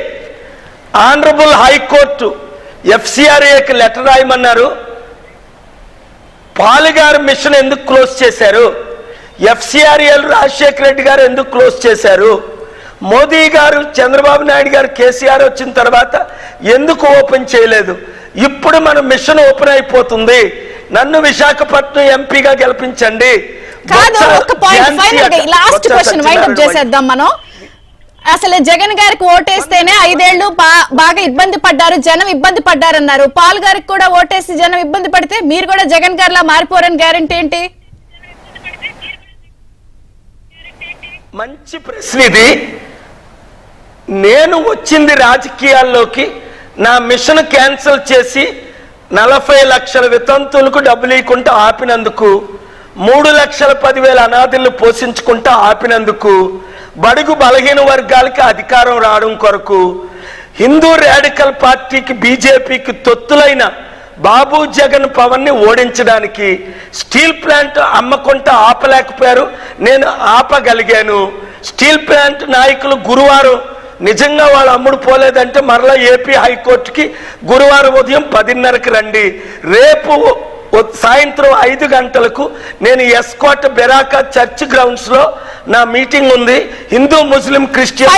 ఆనరబుల్ హైకోర్టు FCRAకి లెటర్ రాయమన్నారు. పాలుగారు మిషన్ ఎందుకు క్లోజ్ చేశారు? FCRAలు రాజశేఖర రెడ్డి గారు ఎందుకు క్లోజ్ చేశారు? మోదీ గారు, చంద్రబాబు నాయుడు గారు, కేసీఆర్ వచ్చిన తర్వాత ఎందుకు ఓపెన్ చేయలేదు? ఇప్పుడు మన మిషన్ ఓపెన్ అయిపోతుంది. నన్ను విశాఖపట్నం ఎంపీగా గెలిపించండి. కాదు, ఒక పాయింట్ ఫైనల్ గా లాస్ట్ క్వశ్చన్ వైండ్ అప్ చేసేద్దాం మనం. అసలు జగన్ గారికి ఓటేస్తేనే 5 ఏళ్లు బాగా ఇబ్బంది పడ్డారు, జనం ఇబ్బంది పడ్డారన్నారు. పాల్ గారికి కూడా ఓటేసి జనం ఇబ్బంది పడితే మీరు కూడా జగన్ గారిలా మారిపోరని గ్యారెంటీ ఏంటి? మంచి ప్రశ్న ఇది. నేను వచ్చింది రాజకీయాల్లోకి నా మిషన్ క్యాన్సిల్ చేసి 40 లక్షల వితంతులకు డబ్బులు ఇవ్వకుండా ఆపినందుకు, 3,10,000 అనాథులను పోషించుకుంటా ఆపినందుకు, బడుగు బలహీన వర్గాలకి అధికారం రావడం కొరకు, హిందూ రాడికల్ పార్టీకి బీజేపీకి తొత్తులైన బాబు జగన్ పవన్ ని ఓడించడానికి స్టీల్ ప్లాంట్ అమ్మకుంటా ఆపలేకపోయారు. నేను ఆపగలిగాను. స్టీల్ ప్లాంట్ నాయకులు గురువారం నిజంగా వాళ్ళు అమ్ముడు పోలేదంటే మరలా ఏపీ హైకోర్టుకి గురువారం ఉదయం 10:30కి రండి. రేపు సాయంత్రం 5 గంటలకు నేను ఎస్కోట్ బెరాకా చర్చ్ గ్రౌండ్స్ లో నా మీటింగ్ ఉంది. హిందూ ముస్లిం క్రిస్టియన్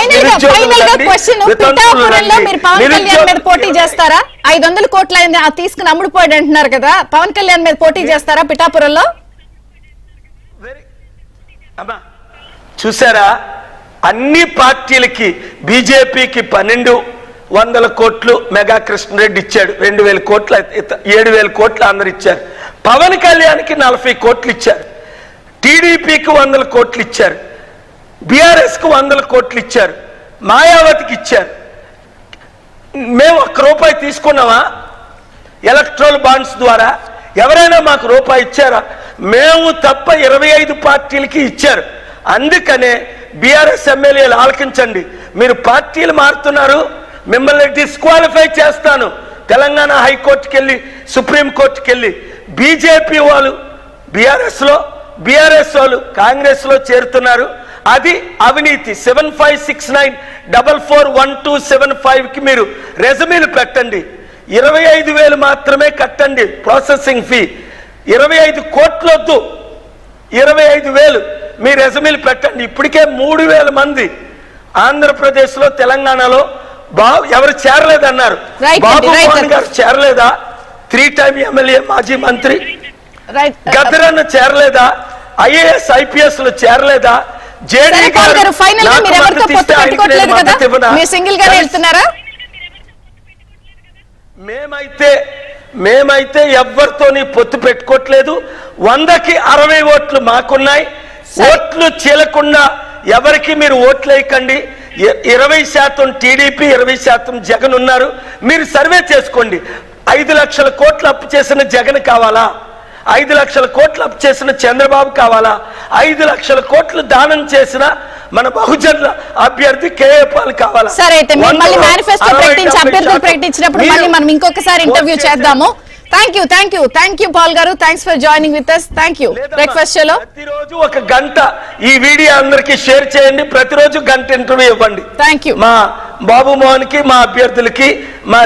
పోటీ చేస్తారా? 500 కోట్ల తీసుకుని అమ్ముడుపోయాడు అంటున్నారు కదా, పవన్ కళ్యాణ్ మీద పోటీ చేస్తారా పిఠాపురంలో? చూసారా, అన్ని పార్టీలకి బీజేపీకి 1,200 కోట్లు మెగా కృష్ణారెడ్డి ఇచ్చాడు, 2,000 కోట్లు 7,000 కోట్లు అందరు ఇచ్చారు. పవన్ కళ్యాణ్కి 40 కోట్లు ఇచ్చారు, టీడీపీకి 100 కోట్లు ఇచ్చారు, బీఆర్ఎస్కి 100 కోట్లు ఇచ్చారు, మాయావతికి ఇచ్చారు. మేము ₹1 తీసుకున్నామా ఎలక్ట్రల్ బాండ్స్ ద్వారా? ఎవరైనా మాకు రూపాయి ఇచ్చారా? మేము తప్ప 25 పార్టీలకి ఇచ్చారు. అందుకనే బీఆర్ఎస్ ఎమ్మెల్యేలు ఆలకించండి, మీరు పార్టీలు మారుతున్నారు, మిమ్మల్ని డిస్క్వాలిఫై చేస్తాను. తెలంగాణ హైకోర్టుకి వెళ్ళి సుప్రీంకోర్టుకి వెళ్ళి బీజేపీ వాళ్ళు బీఆర్ఎస్ వాళ్ళు కాంగ్రెస్ లో చేరుతున్నారు. అది అవినీతి. 7569441275 కి మీరు రెజ్యూమీలు పెట్టండి. 25,000 మాత్రమే కట్టండి ప్రాసెసింగ్ ఫీ. 25 కోట్లు వద్దు, 25,000 మీ రెజ్యూమీలు పెట్టండి. ఇప్పటికే 3,000 మంది ఆంధ్రప్రదేశ్ లో తెలంగాణలో ఎవరు చేరలేదన్నారు. బాబు మోహన్ గారు చేరలేదా? 3 టైమ్ ఎమ్మెల్యే మాజీ మంత్రి. గద్దరన్న చేరలేదా? IAS IPS లో చేరలేదా? జేడీ గారు మేమైతే ఎవరితోని పొత్తు పెట్టుకోవట్లేదు. 100కి 60 ఓట్లు మాకున్నాయి. ఓట్లు చీలకుండా ఎవరికి మీరు ఓట్లు వేయకండి. 20% టీడీపీ, 20% జగన్ ఉన్నారు. మీరు సర్వే చేసుకోండి. 5 లక్షల కోట్లు అప్పు చేసిన జగన్ కావాలా? 5 లక్షల కోట్లు అప్పు చేసిన చంద్రబాబు కావాలా? 5 లక్షల కోట్లు దానం చేసిన మన బహుజనుల అభ్యర్థి కేఏ పాల్ కావాలా? సరే, అయితే మళ్ళీ మేనిఫెస్టో ప్రకటించి అభ్యర్థులు ప్రకటించినప్పుడు మళ్ళీ మనం ఇంకొకసారి ఇంటర్వ్యూ చేద్దాము. థ్యాంక్ యూ పాల్ గారు. Thanks for joining with us. Thank you. Breakfast షోలో ప్రతిరోజు 1 గంట ఈ వీడియో అందరికి షేర్ చేయండి. ప్రతిరోజు 1 గంట ఇంటర్వ్యూ ఇవ్వండి. Thank you. మా బాబు మోహన్ కి, మా అభ్యర్థులకి, మా